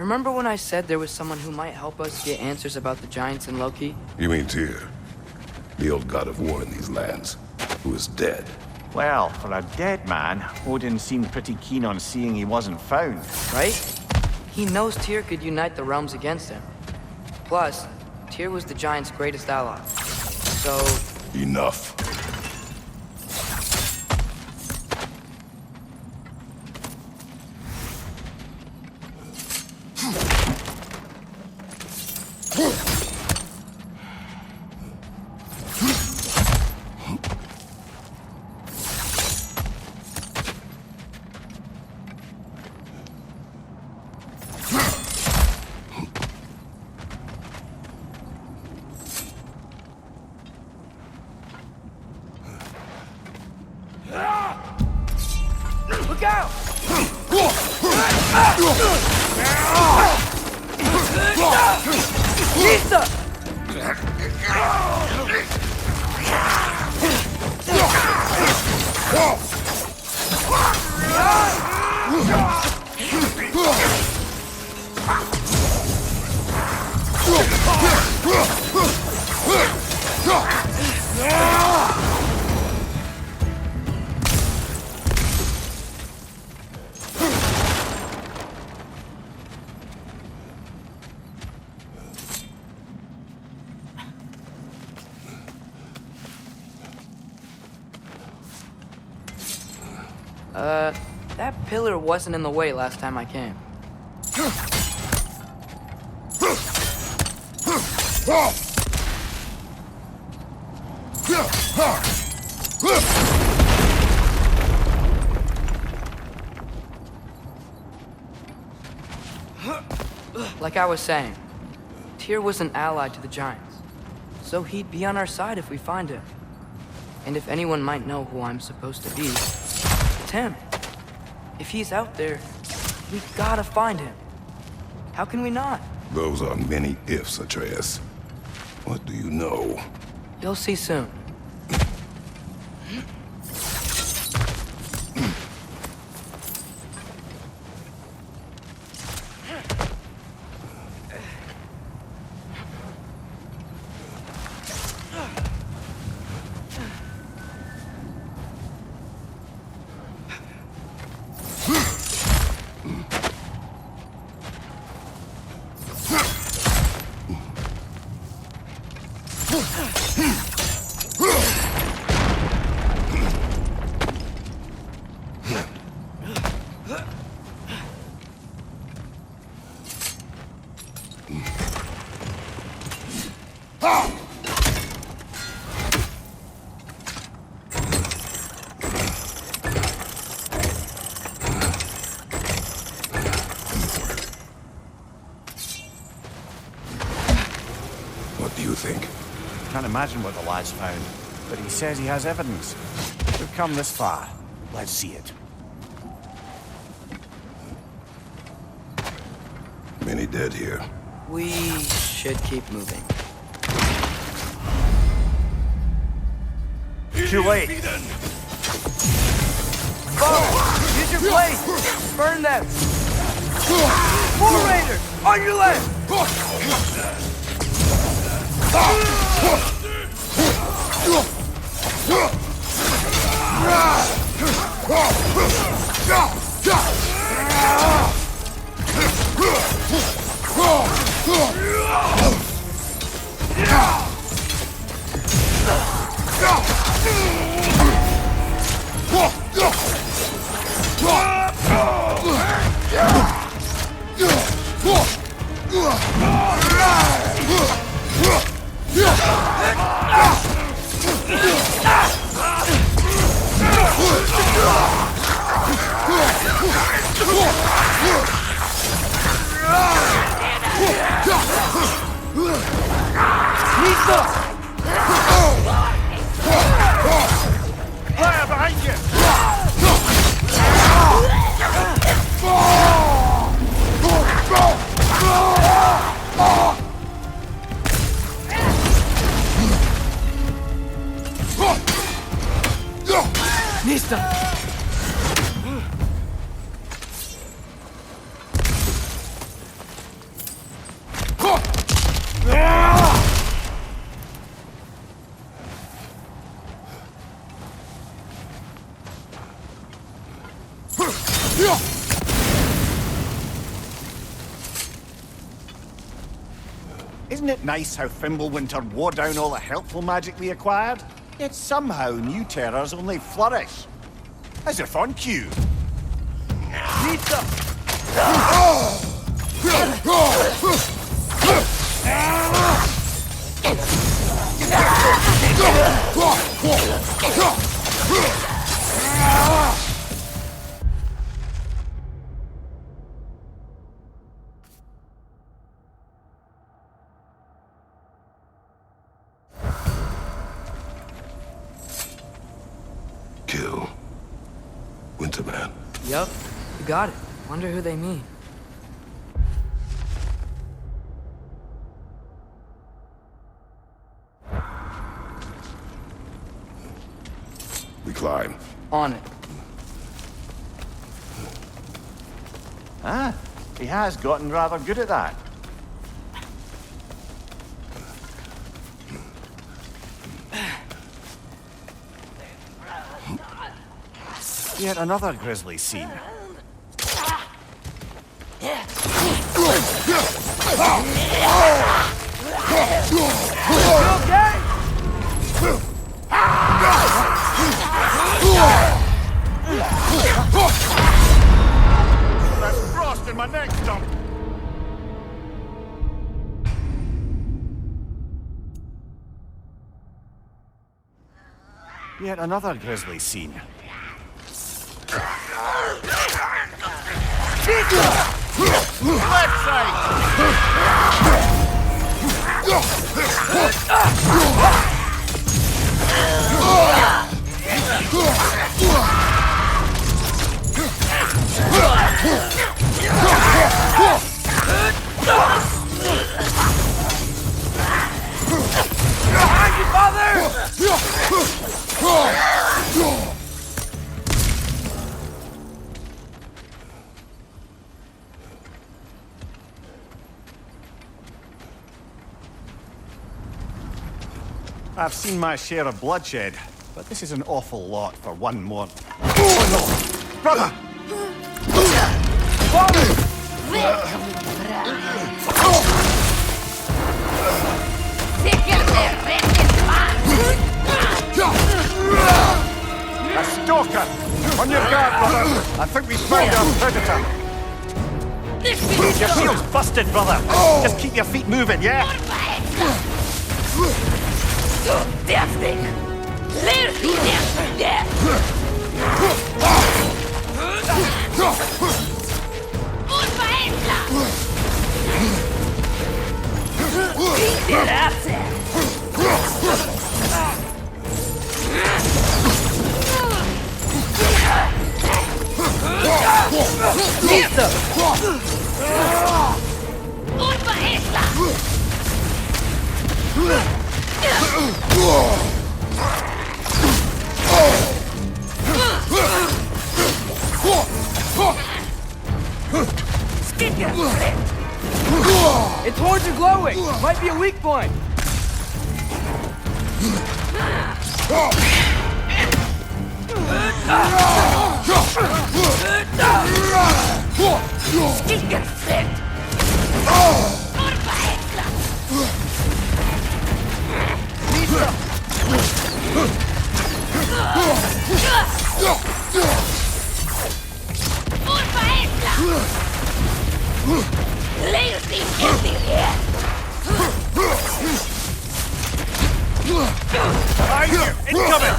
Remember when I said there was someone who might help us get answers about the giants and Loki? You mean Tyr, the old god of war in these lands, who is dead? Well, for a dead man, Odin seemed pretty keen on seeing he wasn't found. Right? He knows Tyr could unite the realms against him. Plus, Tyr was the giant's greatest ally. So... Enough. Look out! Lisa! That pillar wasn't in the way last time I came. Like I was saying, Tyr was an ally to the giants, so he'd be on our side if we find him. And if anyone might know who I'm supposed to be, it's him. If he's out there, we gotta find him. How can we not? Those are many ifs, Atreus. What do you know? You'll see soon. What do you think? Can't imagine what the lad's found, but he says he has evidence. We've come this far. Let's see it. Many dead here. We should keep moving. Too late. Fire! Use your blade! Burn them! War Raiders! On your left! Fire behind you! Nista! Isn't it nice how Fimbulwinter wore down all the helpful magic we acquired? Yet somehow new terrors only flourish. As if on cue. Kill. Winterman. Yup, you got it. Wonder who they mean. We climb. On it. Ah, he has gotten rather good at that. Yet another grisly scene. That's frost in my neck stump. Yet another grisly scene. Left side! Behind you, father! I've seen my share of bloodshed, but this is an awful lot for one more. Oh no! Brother! A stalker! On your guard, brother! I think we found our predator! Your shield's busted, brother! Just keep your feet moving, yeah? Its horns are glowing! Might be a weak point! Behind you! Incoming!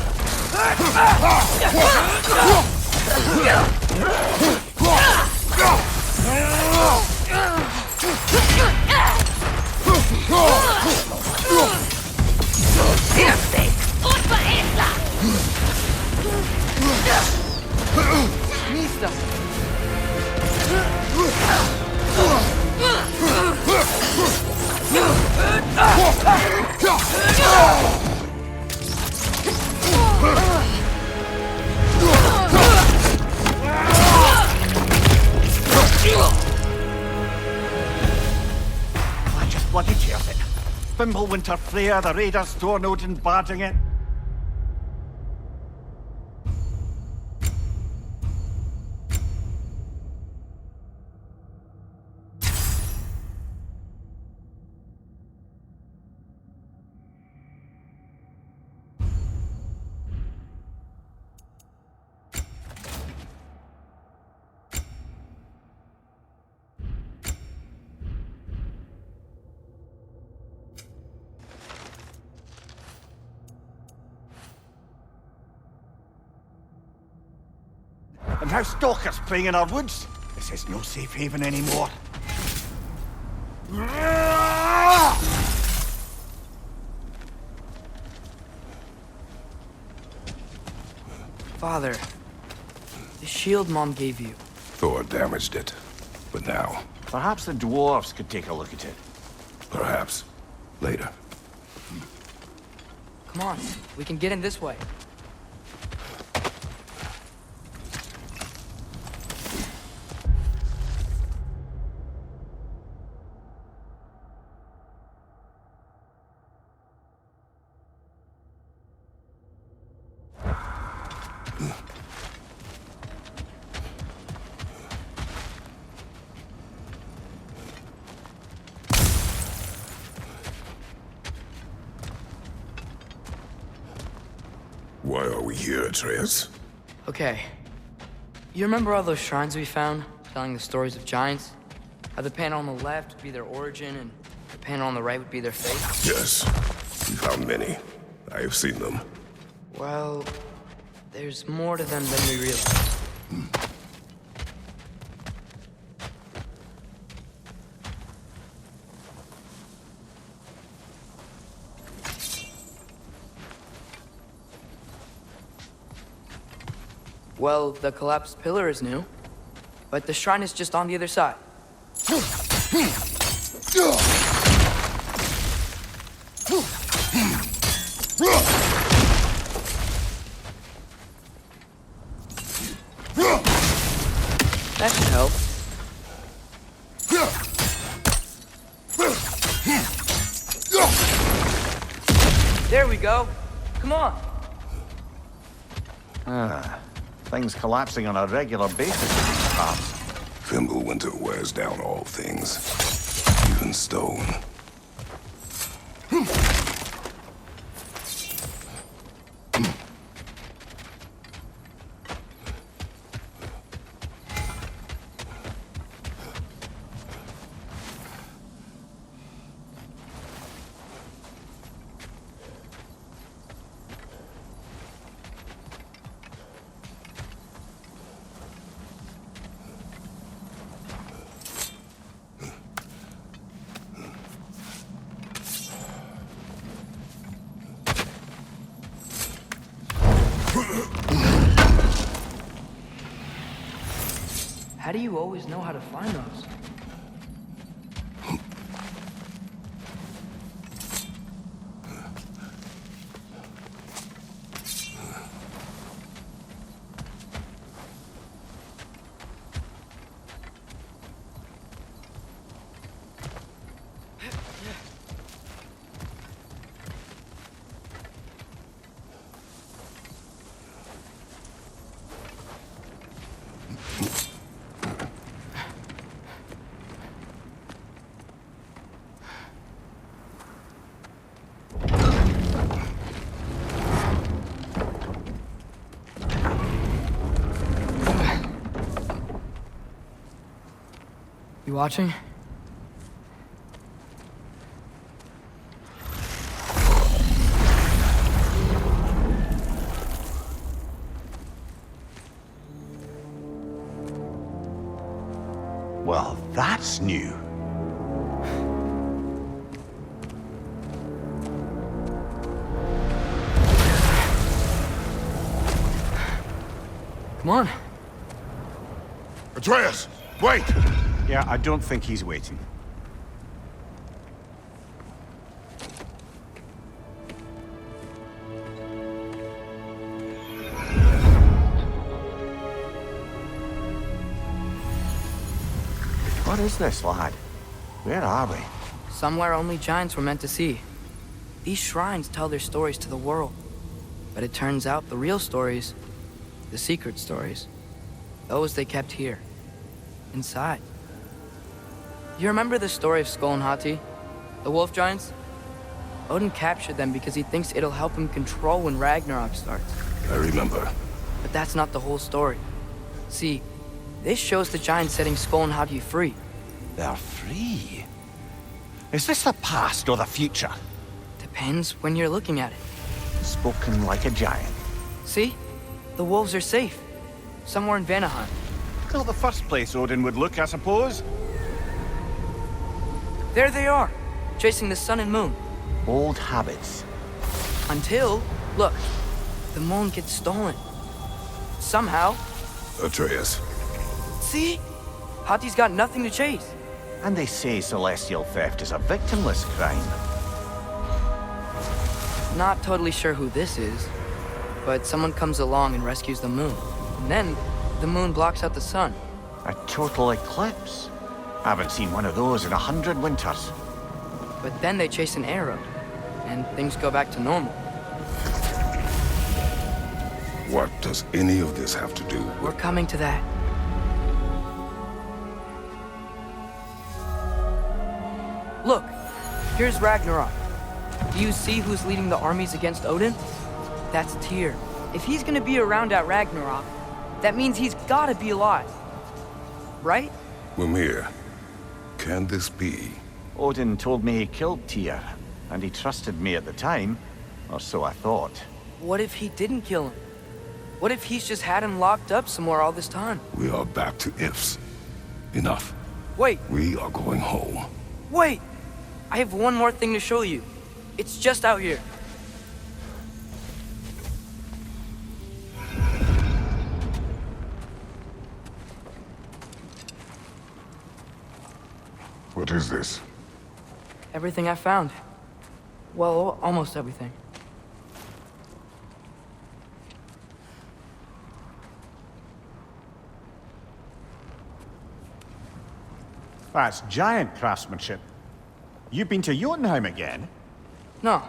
I just bloody tears it. Fimbulwinter Freya, the Raiders, Stornode and barging it. And now stalkers playing in our woods. This is no safe haven anymore. Father, the shield Mom gave you. Thor damaged it. But now, Perhaps the dwarves could take a look at it. perhaps, later. Come on, we can get in this way. Why are we here, Atreus? Okay. You remember all those shrines we found, telling the stories of giants? How the panel on the left would be their origin, and the panel on the right would be their fate? Yes. We found many. I have seen them. Well, there's more to them than we realize. Well, the collapsed pillar is new, but the shrine is just on the other side. That should help. There we go. Come on. Things collapsing on a regular basis in these parts. Fimbulwinter wears down all things, even stone. How do you always know how to find those? You watching? Well, that's new. Come on. Atreus, wait! Yeah, I don't think he's waiting. What is this, lad? Where are we? Somewhere only giants were meant to see. These shrines tell their stories to the world. But it turns out the real stories, the secret stories, those they kept here, inside. You remember the story of Skull and Hati, the wolf giants? Odin captured them because he thinks it'll help him control when Ragnarok starts. I remember. But that's not the whole story. See, this shows the giants setting Skull and Hati free. They're free. Is this the past or the future? Depends when you're looking at it. Spoken like a giant. See? The wolves are safe. somewhere in Vanaheim. Not the first place Odin would look, I suppose. There they are, chasing the sun and moon. Old habits. Until, look, the moon gets stolen. Somehow. Atreus. See? Hati's got nothing to chase. And they say celestial theft is a victimless crime. Not totally sure who this is, but someone comes along and rescues the moon. And then, the moon blocks out the sun. A total eclipse. I haven't seen one of those in 100 winters. But then they chase an arrow, and things go back to normal. What does any of this have to do with... We're coming to that. Look, here's Ragnarok. Do you see who's leading the armies against Odin? That's Tyr. If he's gonna be around at Ragnarok, that means he's gotta be alive. Right? Mimir, can this be? Odin told me he killed Tyr, and he trusted me at the time, or so I thought. What if he didn't kill him? What if he's just had him locked up somewhere all this time? We are back to ifs. Enough. Wait, We are going home. wait! I have one more thing to show you. It's just out here. What is this? Everything I found. Well, almost everything. That's giant craftsmanship. You've been to Jotunheim again? No,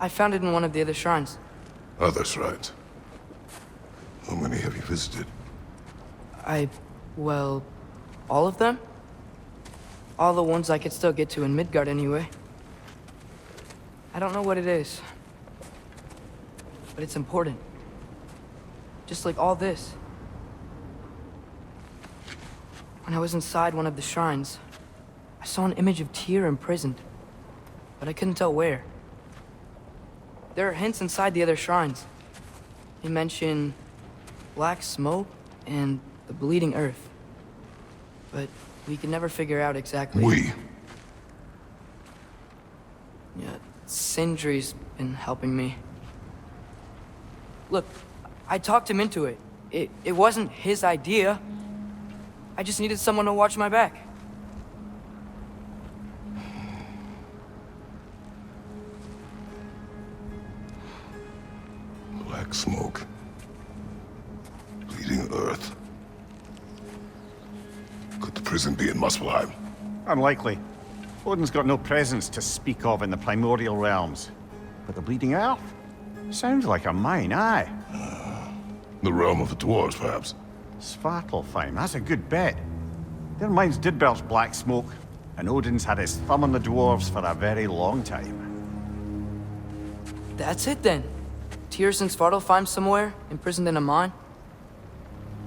I found it in one of the other shrines. Other shrines. How many have you visited? Well, all of them? All the ones I could still get to in Midgard anyway. I don't know what it is, but it's important. Just like all this. When I was inside one of the shrines, I saw an image of Tyr imprisoned, but I couldn't tell where. There are hints inside the other shrines. They mention black smoke and the bleeding earth. But we could never figure out exactly... We. Yeah, Sindri's been helping me. Look, I talked him into it. It wasn't his idea. I just needed someone to watch my back. Black smoke. Bleeding earth. Could the prison be in Muspelheim? Unlikely. Odin's got no presence to speak of in the primordial realms. But the Bleeding Earth? Sounds like a mine, aye. The realm of the dwarves, perhaps. Svartalfheim, that's a good bet. Their mines did belch black smoke, and Odin's had his thumb on the dwarves for a very long time. That's it then. Tyr's in Svartalfheim somewhere, imprisoned in a mine.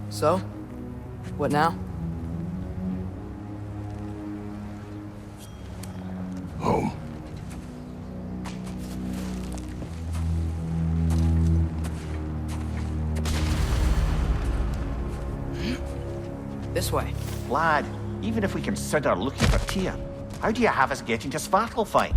So, what now? Home. This way. Lad, even if we consider looking for Tyr, how do you have us getting to Svartalfheim?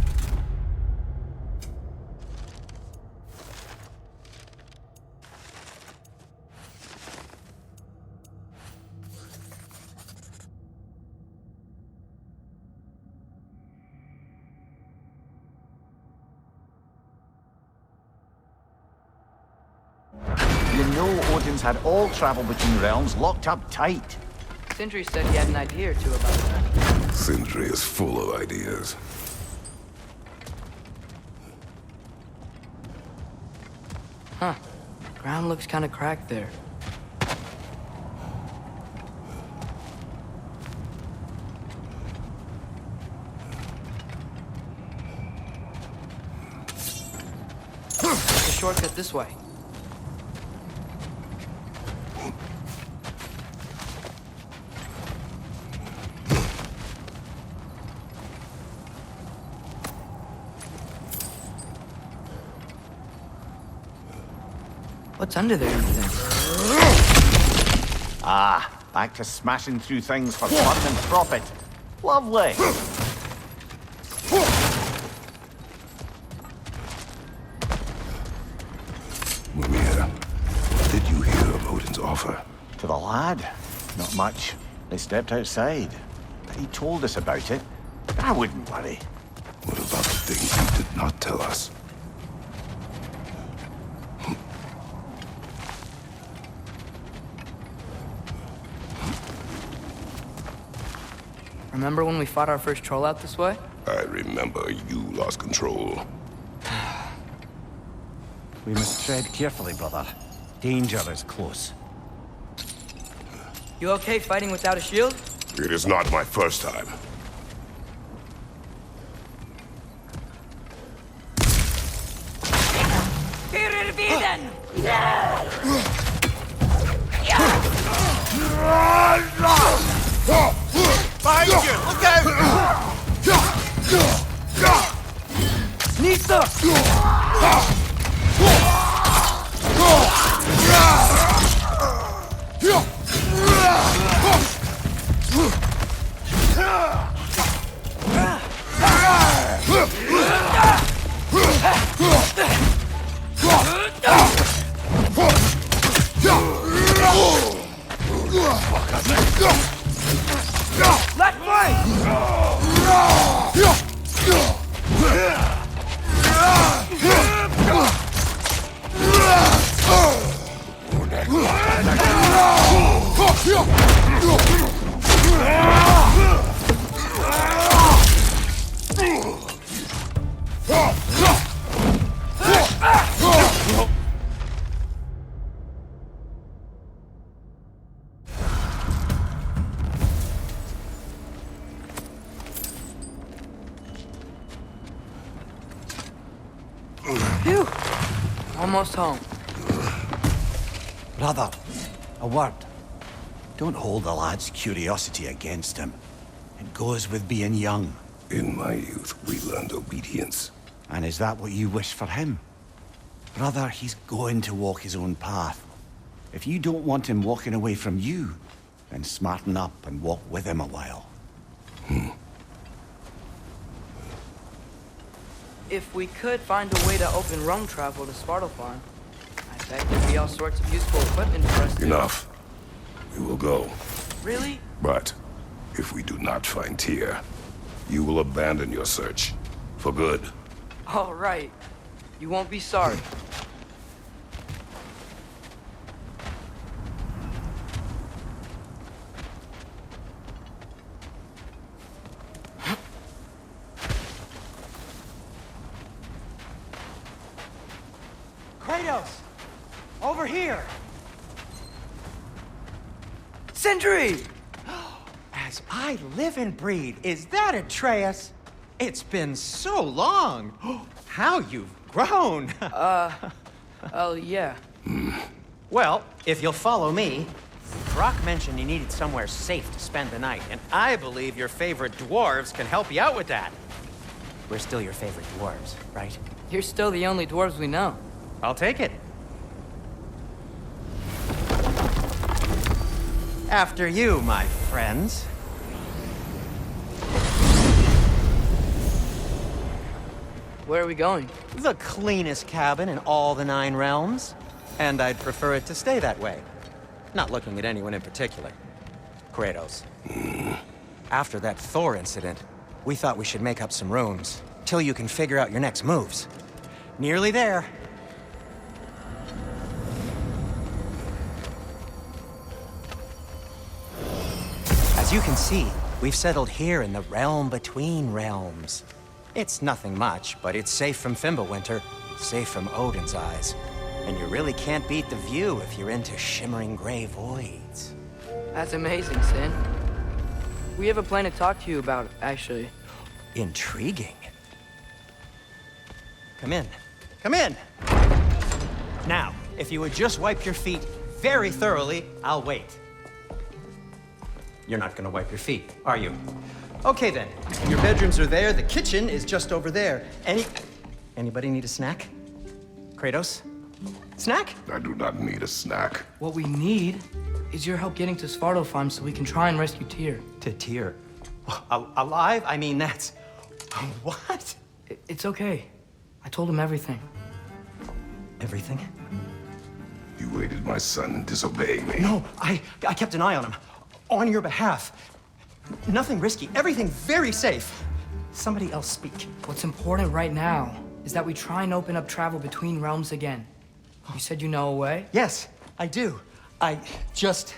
You know Odin's had all travel between realms locked up tight. Sindri said he had an idea or two about that. Sindri is full of ideas. Huh. Ground looks kind of cracked there. A shortcut this way. What's under there, you think? Ah, back to smashing through things for fun and profit. Lovely. Mimir, what did you hear of Odin's offer? To the lad? Not much. They stepped outside. But he told us about it. I wouldn't worry. What about the things he did not tell us? Remember when we fought our first troll out this way? I remember you lost control. We must tread carefully, brother. Danger is close. You okay fighting without a shield? It is not my first time. Behind you! Look out! Nisa! Left Phew. Almost home. Brother, a word. Don't hold the lad's curiosity against him. It goes with being young. In my youth, we learned obedience. And is that what you wish for him? Brother, he's going to walk his own path. If you don't want him walking away from you, then smarten up and walk with him a while. If we could find a way to open rum travel to Svartalfheim, I bet there'd be all sorts of useful equipment for us to... Enough. We will go. Really? But if we do not find Tyr, you will abandon your search. For good. All right. You won't be sorry. Kratos! Over here! Sindri! As I live and breathe, is that Atreus? It's been so long. How you've grown. Oh, yeah. Well, if you'll follow me, Brock mentioned you needed somewhere safe to spend the night, and I believe your favorite dwarves can help you out with that. We're still your favorite dwarves, right? You're still the only dwarves we know. I'll take it. After you, my friends. Where are we going? The cleanest cabin in all the 9 realms. And I'd prefer it to stay that way. Not looking at anyone in particular. Kratos. After that Thor incident, we thought we should make up some rooms, till you can figure out your next moves. Nearly there. As you can see, we've settled here in the realm between realms. It's nothing much, but it's safe from Fimbulwinter, safe from Odin's eyes. And you really can't beat the view if you're into shimmering gray voids. That's amazing, Sin. We have a plan to talk to you about, actually. Intriguing. Come in. Come in! Now, if you would just wipe your feet very thoroughly, I'll wait. You're not gonna wipe your feet, are you? Okay then. Your bedrooms are there, the kitchen is just over there. Anybody need a snack? Kratos? Snack? I do not need a snack. What we need is your help getting to Svartalfheim so we can try and rescue Tyr. To Tyr? Alive? I mean, that's... What? It's okay. I told him everything. Everything? You aided my son in disobeying me. No, I kept an eye on him. On your behalf. Nothing risky. Everything very safe. Somebody else speak. What's important right now is that we try and open up travel between realms again. You said you know a way? Yes, I do. It's just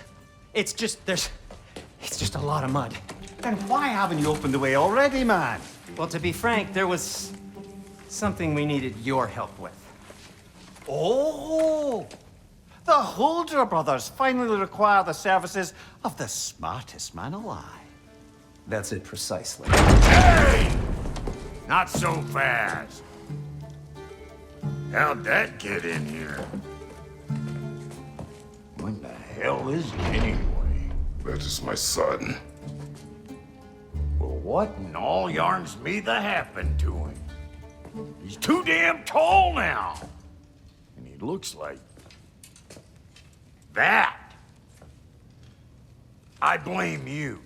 a lot of mud. Then why haven't you opened the way already, man? Well, to be frank, there was something we needed your help with. Oh! The Holder brothers finally require the services of the smartest man alive. That's it precisely. Hey! Not so fast. How'd that get in here? What the hell is he anyway? That is my son. Well, what in all yarns me that happened to him? He's too damn tall now. And he looks like... that. I blame you.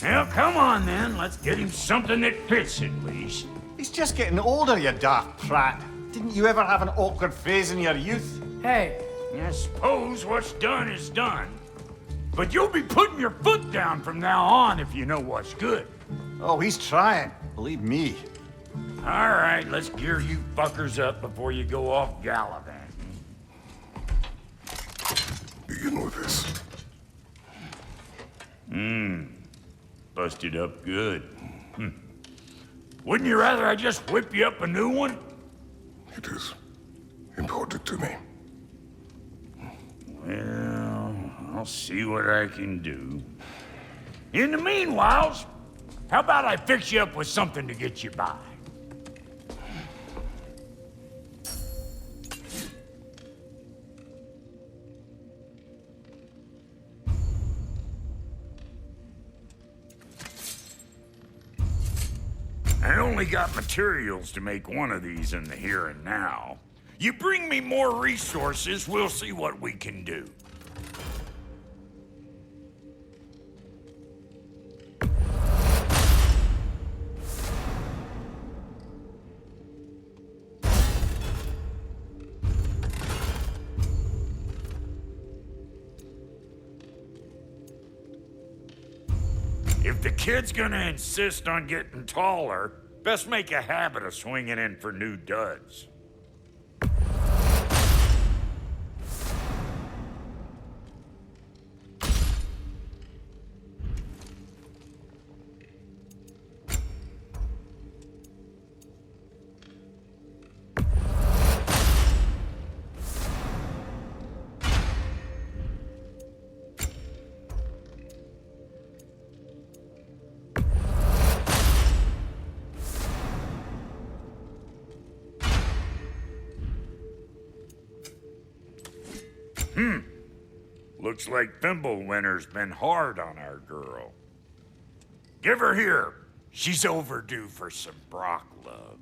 Well, come on then. Let's get him something that fits at least. He's just getting older, you daft prat. Didn't you ever have an awkward phase in your youth? Hey! I suppose what's done is done. But you'll be putting your foot down from now on if you know what's good. Oh, he's trying. Believe me. All right, let's gear you fuckers up before you go off gallivanting. Begin with this. Busted up good. Wouldn't you rather I just whip you up a new one? It is important to me. Well, I'll see what I can do. In the meanwhile, how about I fix you up with something to get you by? I only got materials to make one of these in the here and now. You bring me more resources, we'll see what we can do. If the kid's gonna insist on getting taller, best make a habit of swinging in for new duds. Looks like Fimbulwinter's been hard on our girl. Give her here. She's overdue for some Brock love.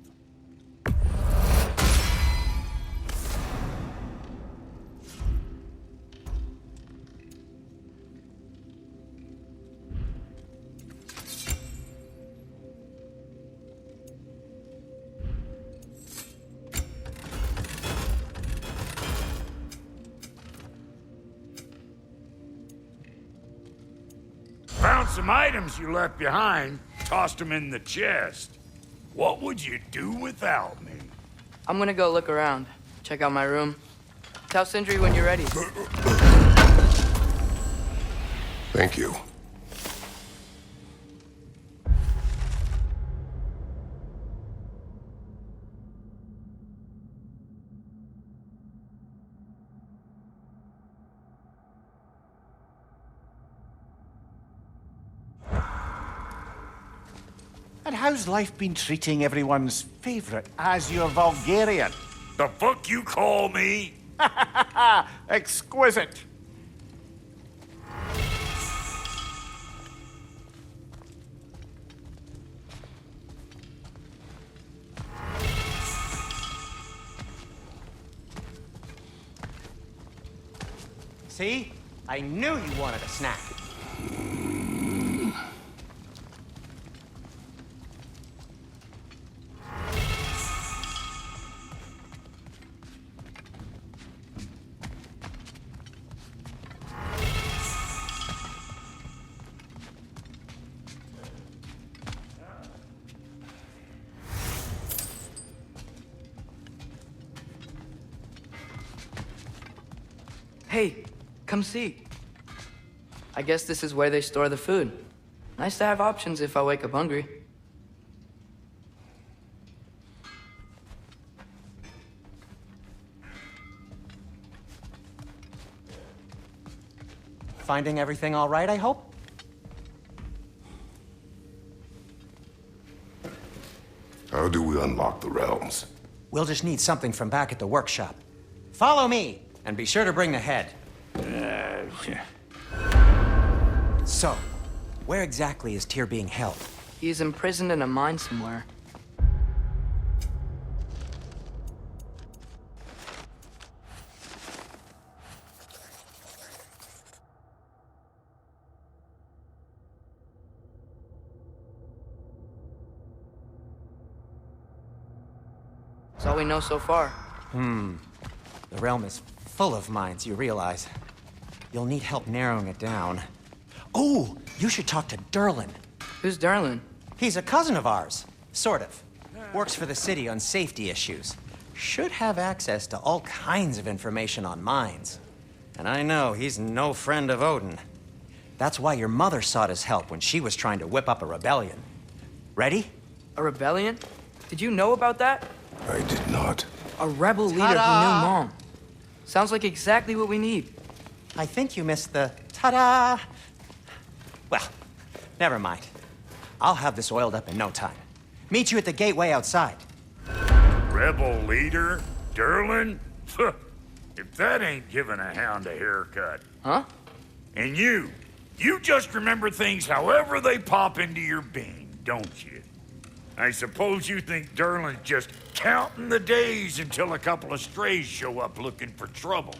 Found some items you left behind, tossed them in the chest. What would you do without me? I'm gonna go look around. Check out my room. Tell Sindri when you're ready. Thank you. And how's life been treating everyone's favorite Azure Vulgarian? The fuck you call me? Exquisite. See? I knew you wanted a snack. Hey, come see. I guess this is where they store the food. Nice to have options if I wake up hungry. Finding everything all right, I hope? How do we unlock the realms? We'll just need something from back at the workshop. Follow me, and be sure to bring the head. So, where exactly is Tyr being held? He's imprisoned in a mine somewhere. That's all we know so far. The realm is full of mines, you realize. You'll need help narrowing it down. Oh, you should talk to Derlin. Who's Derlin? He's a cousin of ours. Sort of. Works for the city on safety issues. Should have access to all kinds of information on mines. And I know he's no friend of Odin. That's why your mother sought his help when she was trying to whip up a rebellion. Ready? A rebellion? Did you know about that? I did not. A rebel leader who knew Mom. Sounds like exactly what we need. I think you missed the ta-da. Well, never mind. I'll have this oiled up in no time. Meet you at the gateway outside. Rebel leader? Derlin? If that ain't giving a hound a haircut. Huh? And you just remember things however they pop into your bean, don't you? I suppose you think Derlin's just counting the days until a couple of strays show up looking for trouble.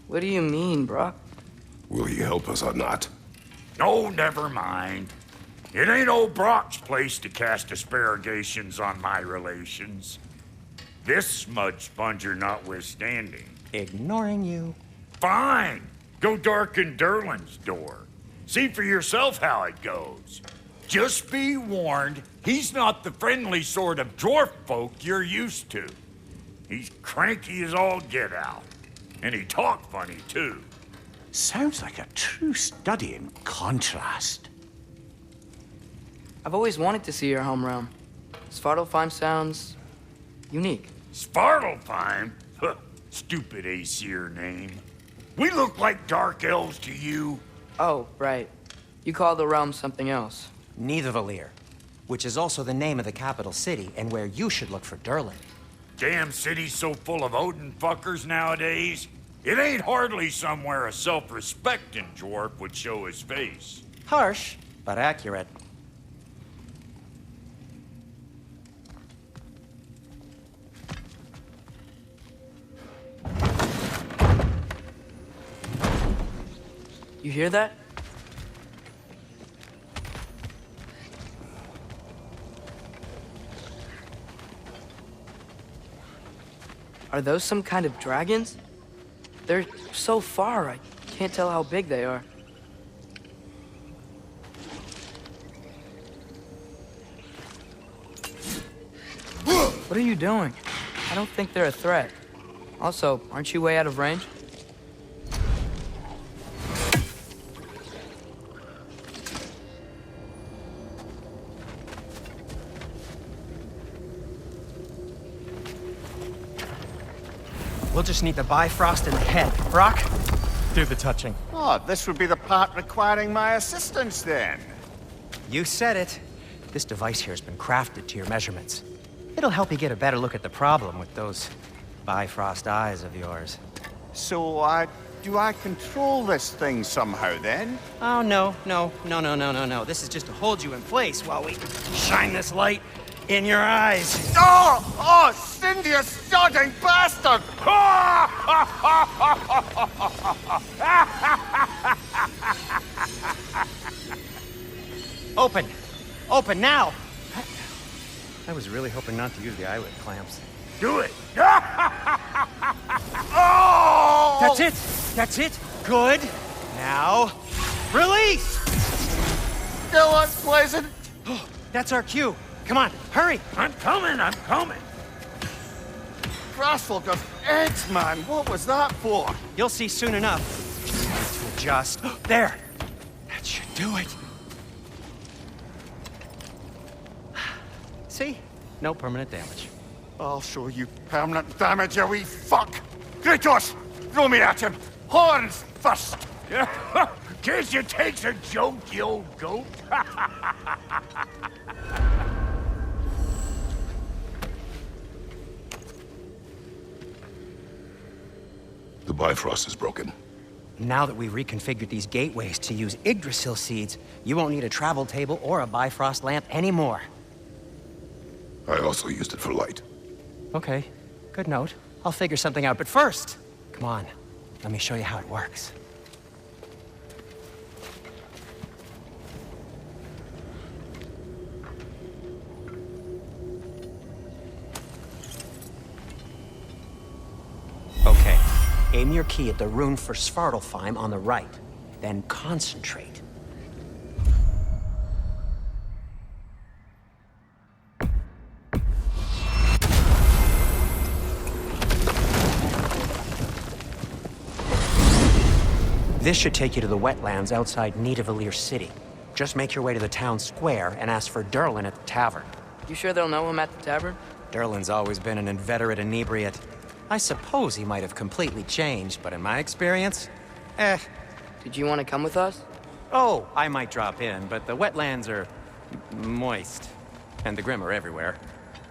What do you mean, Brock? Will he help us or not? Oh, never mind. It ain't old Brock's place to cast asparagations on my relations. This smudge sponger notwithstanding. Ignoring you. Fine. Go darken Derlin's door. See for yourself how it goes. Just be warned, he's not the friendly sort of dwarf folk you're used to. He's cranky as all get out. And he talk funny, too. Sounds like a true study in contrast. I've always wanted to see your home realm. Svartalfheim sounds unique. Svartalfheim? Huh, stupid Aesir name. We look like dark elves to you. Oh, right. You call the realm something else. Nidavellir, which is also the name of the capital city and where you should look for Derlin. Damn city's so full of Odin fuckers nowadays. It ain't hardly somewhere a self-respecting dwarf would show his face. Harsh, but accurate. You hear that? Are those some kind of dragons? They're so far, I can't tell how big they are. What are you doing? I don't think they're a threat. Also, aren't you way out of range? We'll just need the Bifrost in the head. Brock, do the touching. Oh, this would be the part requiring my assistance then. You said it. This device here has been crafted to your measurements. It'll help you get a better look at the problem with those Bifrost eyes of yours. So, do I control this thing somehow then? Oh, no. This is just to hold you in place while we shine this light in your eyes. Oh, Cindy, you sodding bastard! Open! Open now! I was really hoping not to use the eyelid clamps. Do it! Oh! That's it! That's it! Good! Now, release! Still unpleasant. That's our cue. Come on, hurry! I'm coming, I'm coming! Grassfolk of eggs, man. What was that for? You'll see soon enough. To adjust. There! That should do it. See? No permanent damage. I'll show you permanent damage, you wee fuck. Kratos, throw me at him. Horns first. Guess you takes a joke, you old goat. The Bifrost is broken. Now that we've reconfigured these gateways to use Yggdrasil seeds, you won't need a travel table or a Bifrost lamp anymore. I also used it for light. Okay, good note. I'll figure something out, but first, come on, let me show you how it works. Okay, aim your key at the rune for Svartalfheim on the right, then concentrate. This should take you to the wetlands outside Nidavellir City. Just make your way to the town square and ask for Derlin at the tavern. You sure they'll know him at the tavern? Derlin's always been an inveterate inebriate. I suppose he might have completely changed, but in my experience, Did you want to come with us? Oh, I might drop in, but the wetlands are moist. And the Grim are everywhere.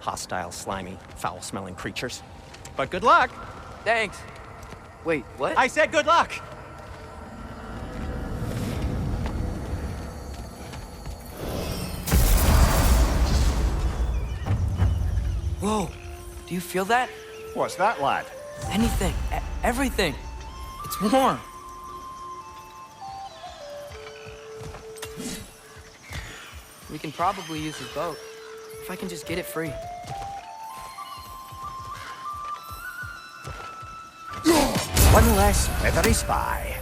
Hostile, slimy, foul-smelling creatures. But good luck! Thanks. Wait, what? I said good luck! Whoa, do you feel that? What's that, lad? Anything, everything. It's warm. We can probably use his boat, if I can just get it free. One less feathery spy.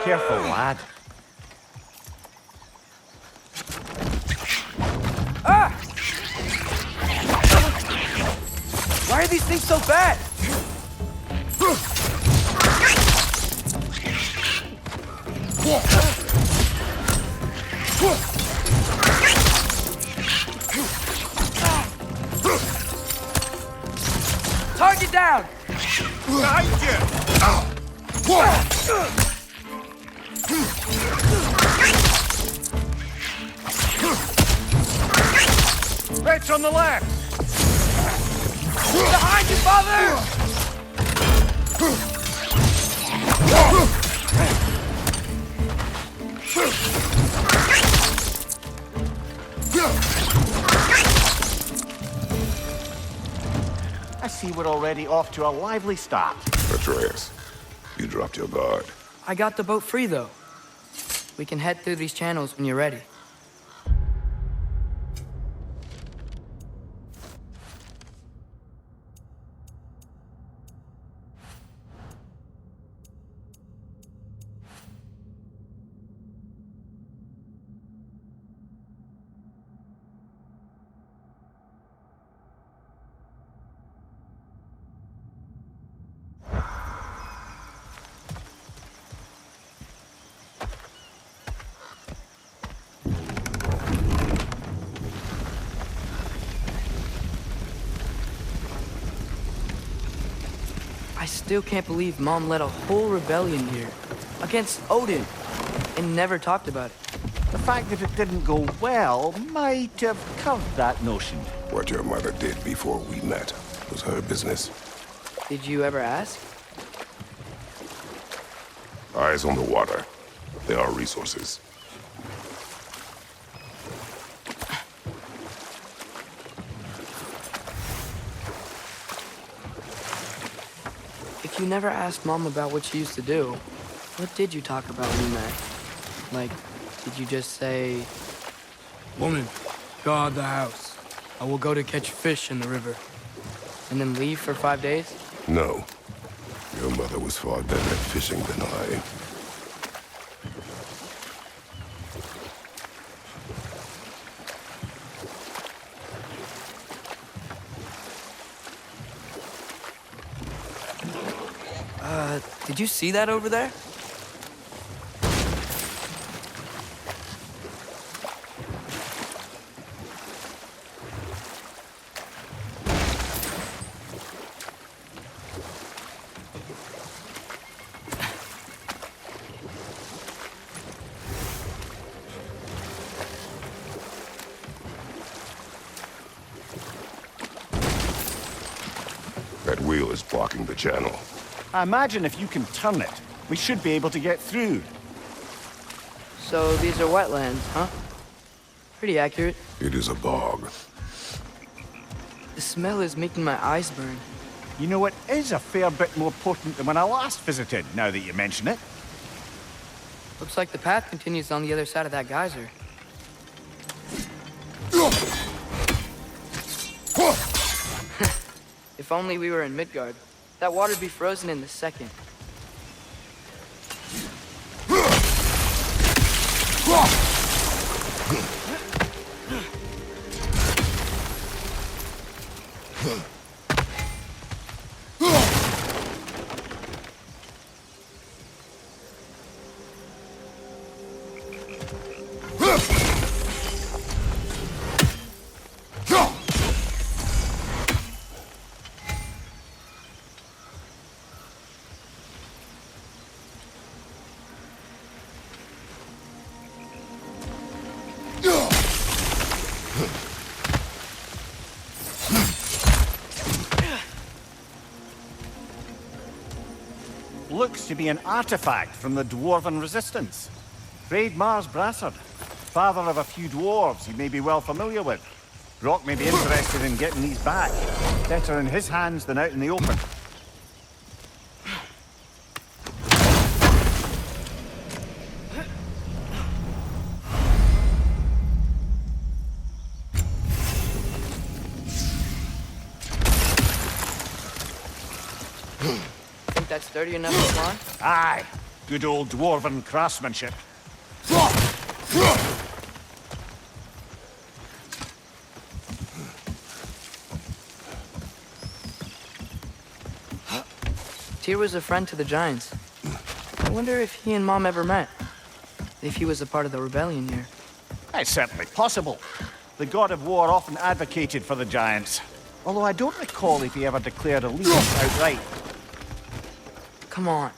Careful, lad. Ah! Why are these things so bad? Target down! Behind you! Wretch on the left! Behind you, father! I see we're already off to a lively start. Atreus, you dropped your guard. I got the boat free, though. We can head through these channels when you're ready. I still can't believe Mom led a whole rebellion here against Odin and never talked about it. The fact that it didn't go well might have curved that notion. What your mother did before we met was her business. Did you ever ask? Eyes on the water. There are resources. If you never asked Mom about what she used to do, what did you talk about when you met? Like, did you just say, "Woman, guard the house. I will go to catch fish in the river," and then leave for 5 days? No. Your mother was far better at fishing than I. Did you see that over there? That wheel is blocking the channel. I imagine if you can turn it, we should be able to get through. So these are wetlands, huh? Pretty accurate. It is a bog. The smell is making my eyes burn. You know, it is a fair bit more potent than when I last visited, now that you mention it. Looks like the path continues on the other side of that geyser. If only we were in Midgard. That water'd be frozen in the second. Looks to be an artifact from the Dwarven Resistance. Raid Mars Brassard, father of a few dwarves you may be well familiar with. Brock may be interested in getting these back. Better in his hands than out in the open. Think that's sturdy enough to climb? Aye. Good old dwarven craftsmanship. Tyr was a friend to the Giants. I wonder if he and Mom ever met. If he was a part of the rebellion here. It's certainly possible. The god of war often advocated for the Giants. Although I don't recall if he ever declared allegiance outright. Come on.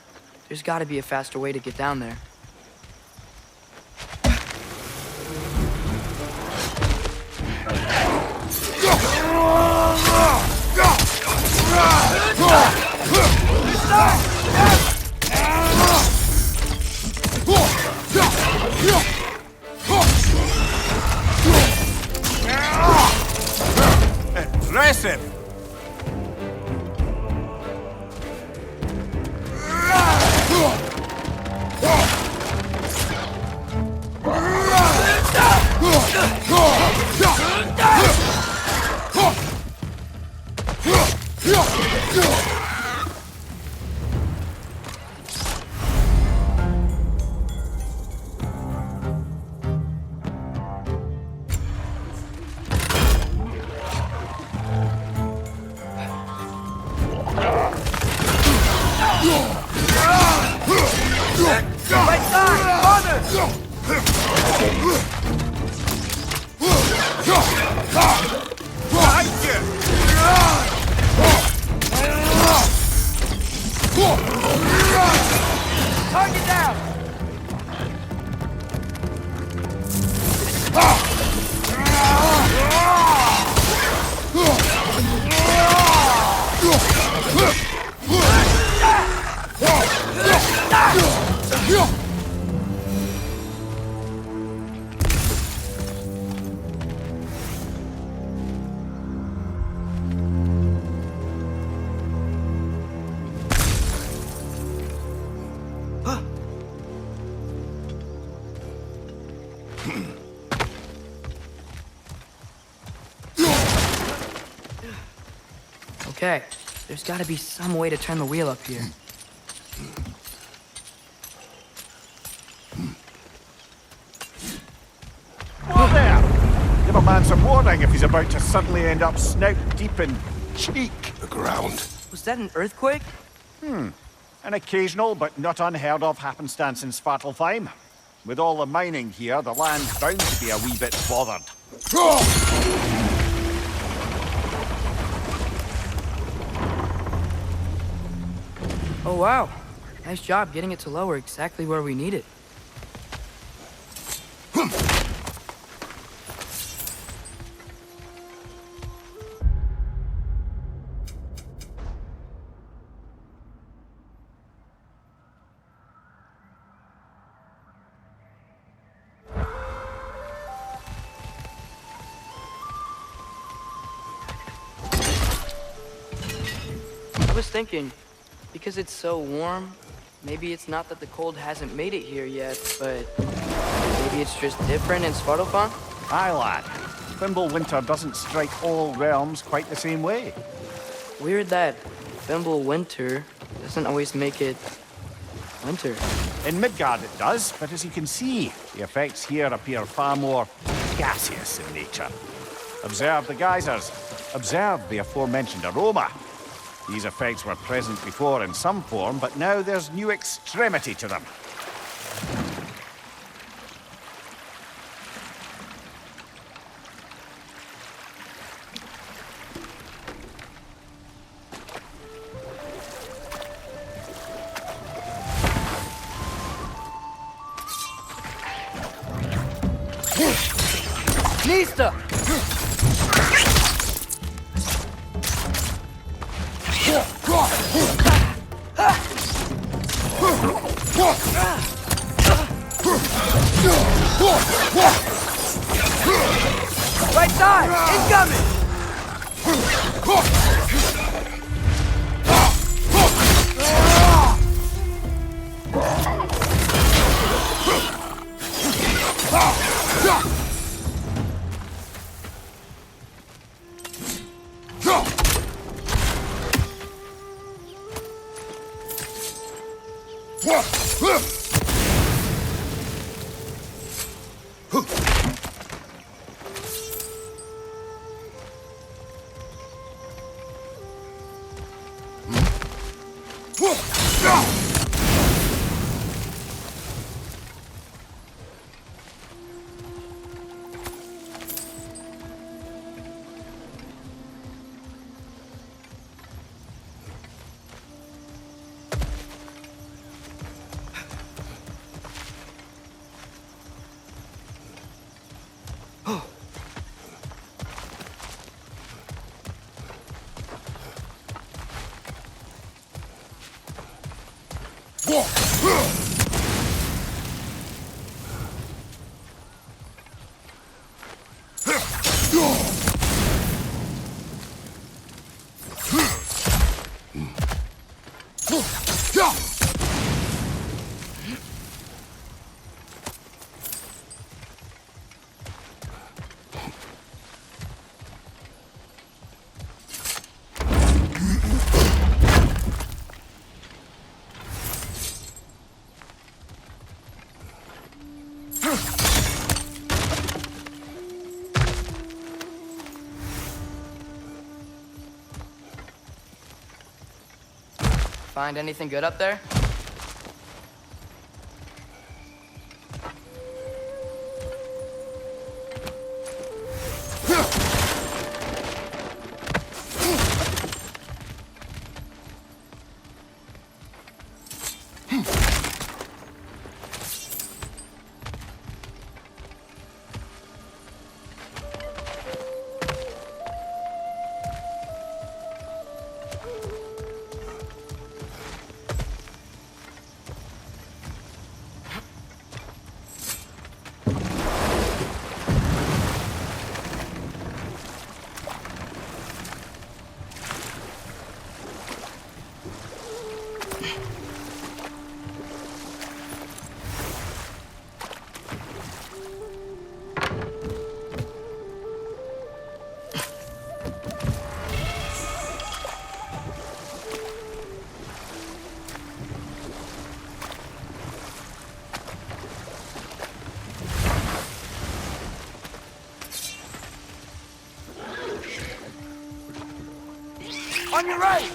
There's gotta be a faster way to get down there. Impressive! Target down! Okay, there's gotta be some way to turn the wheel up here. Whoa there! Give a man some warning if he's about to suddenly end up snout deep in cheek. The ground. Was that an earthquake? An occasional but not unheard of happenstance in Svartalfheim. With all the mining here, the land's bound to be a wee bit bothered. Oh wow, nice job getting it to lower exactly where we need it. I was thinking, because it's so warm, maybe it's not that the cold hasn't made it here yet, but maybe it's just different in Svartalfheim? Aye, lad. Winter doesn't strike all realms quite the same way. Weird that Winter doesn't always make it winter. In Midgard it does, but as you can see, the effects here appear far more gaseous in nature. Observe the geysers. Observe the aforementioned aroma. These effects were present before in some form, but now there's new extremity to them. Nista! Right side! Incoming! Find anything good up there? On your right!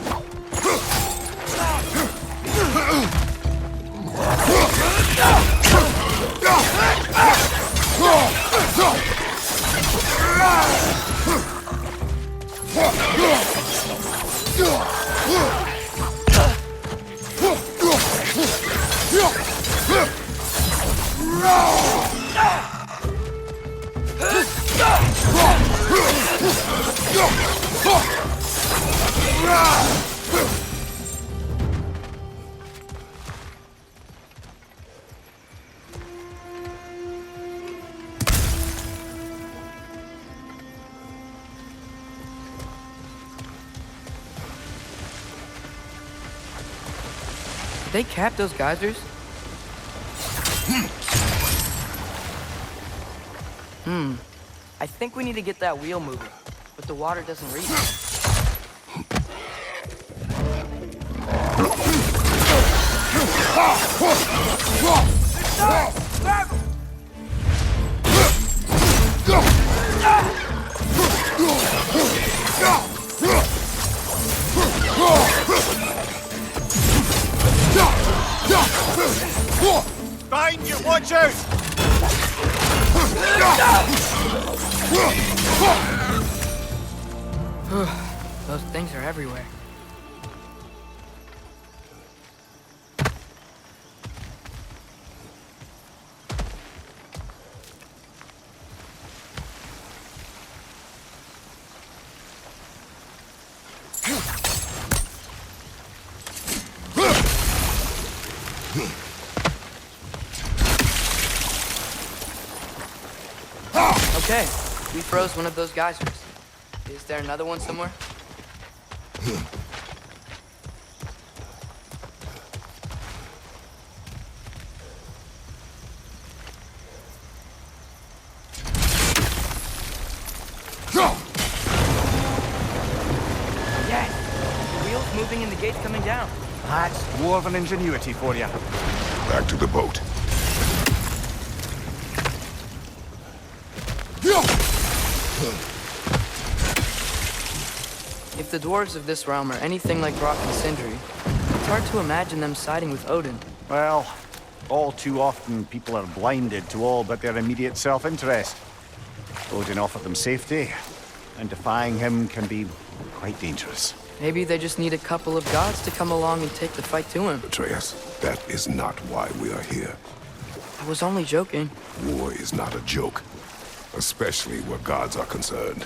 Did they cap those geysers? I think we need to get that wheel moving, but the water doesn't reach. Grab him! Behind you, watch out! Those things are everywhere. Okay, we froze one of those geysers. Is there another one somewhere? Yes! The wheel's moving and the gate's coming down. That's dwarven ingenuity for you. Back to the boat. If the dwarves of this realm are anything like Rock and Sindri, it's hard to imagine them siding with Odin. Well, all too often people are blinded to all but their immediate self-interest. Odin offered them safety, and defying him can be quite dangerous. Maybe they just need a couple of gods to come along and take the fight to him. Atreus, that is not why we are here. I was only joking. War is not a joke, especially where gods are concerned.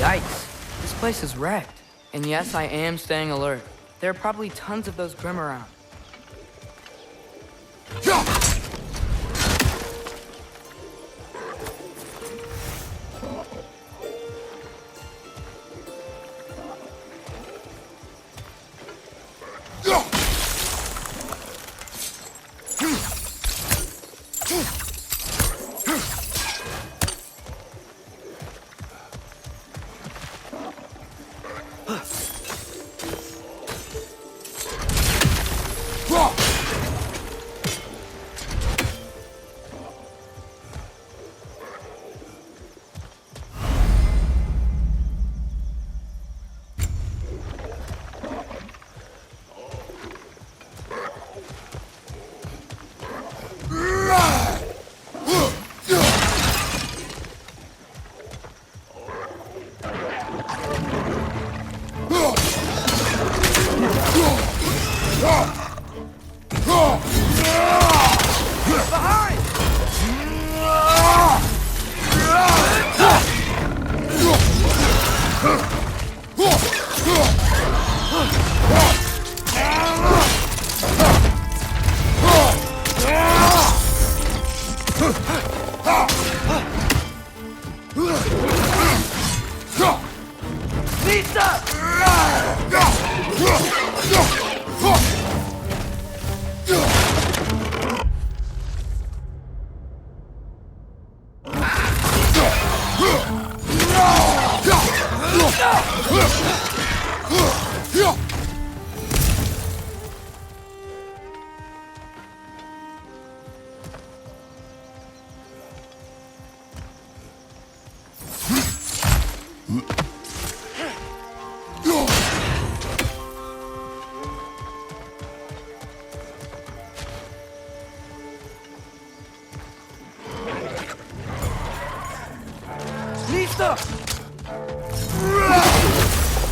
Yikes. This place is wrecked. And yes, I am staying alert. There are probably tons of those Grim around.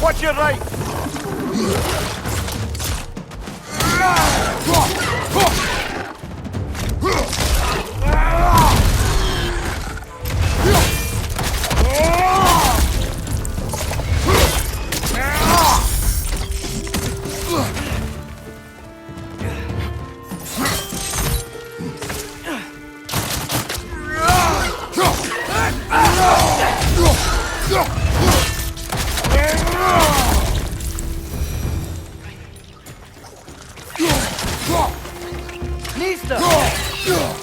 Watch your right! Nista!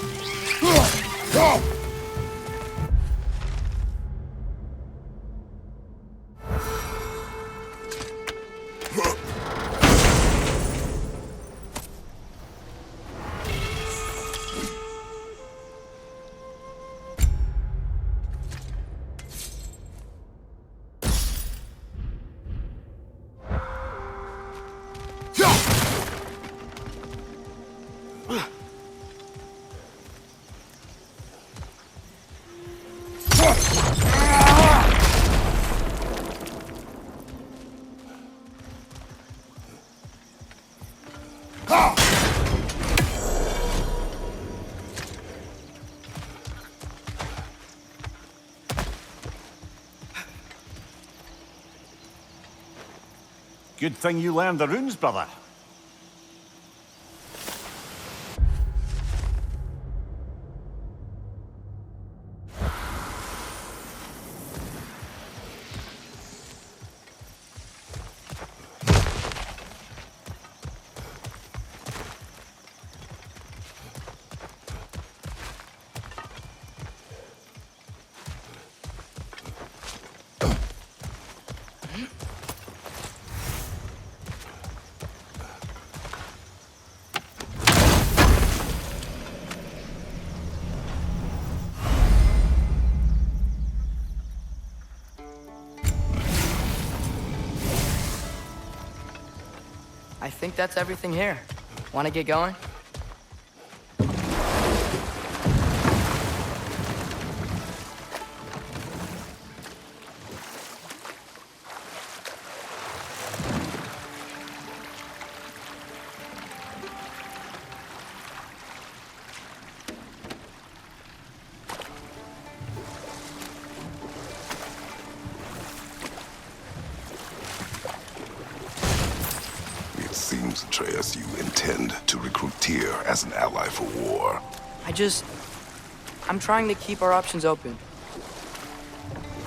Good thing you learned the runes, brother. I think that's everything here. Want to get going? It seems, Atreus, you intend to recruit Tyr as an ally for war. I'm trying to keep our options open.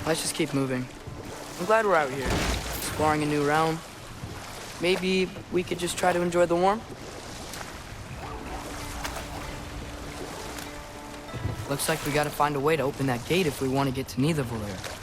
Let's just keep moving. I'm glad we're out here, exploring a new realm. Maybe we could just try to enjoy the warmth? Looks like we gotta find a way to open that gate if we want to get to Nidavellir.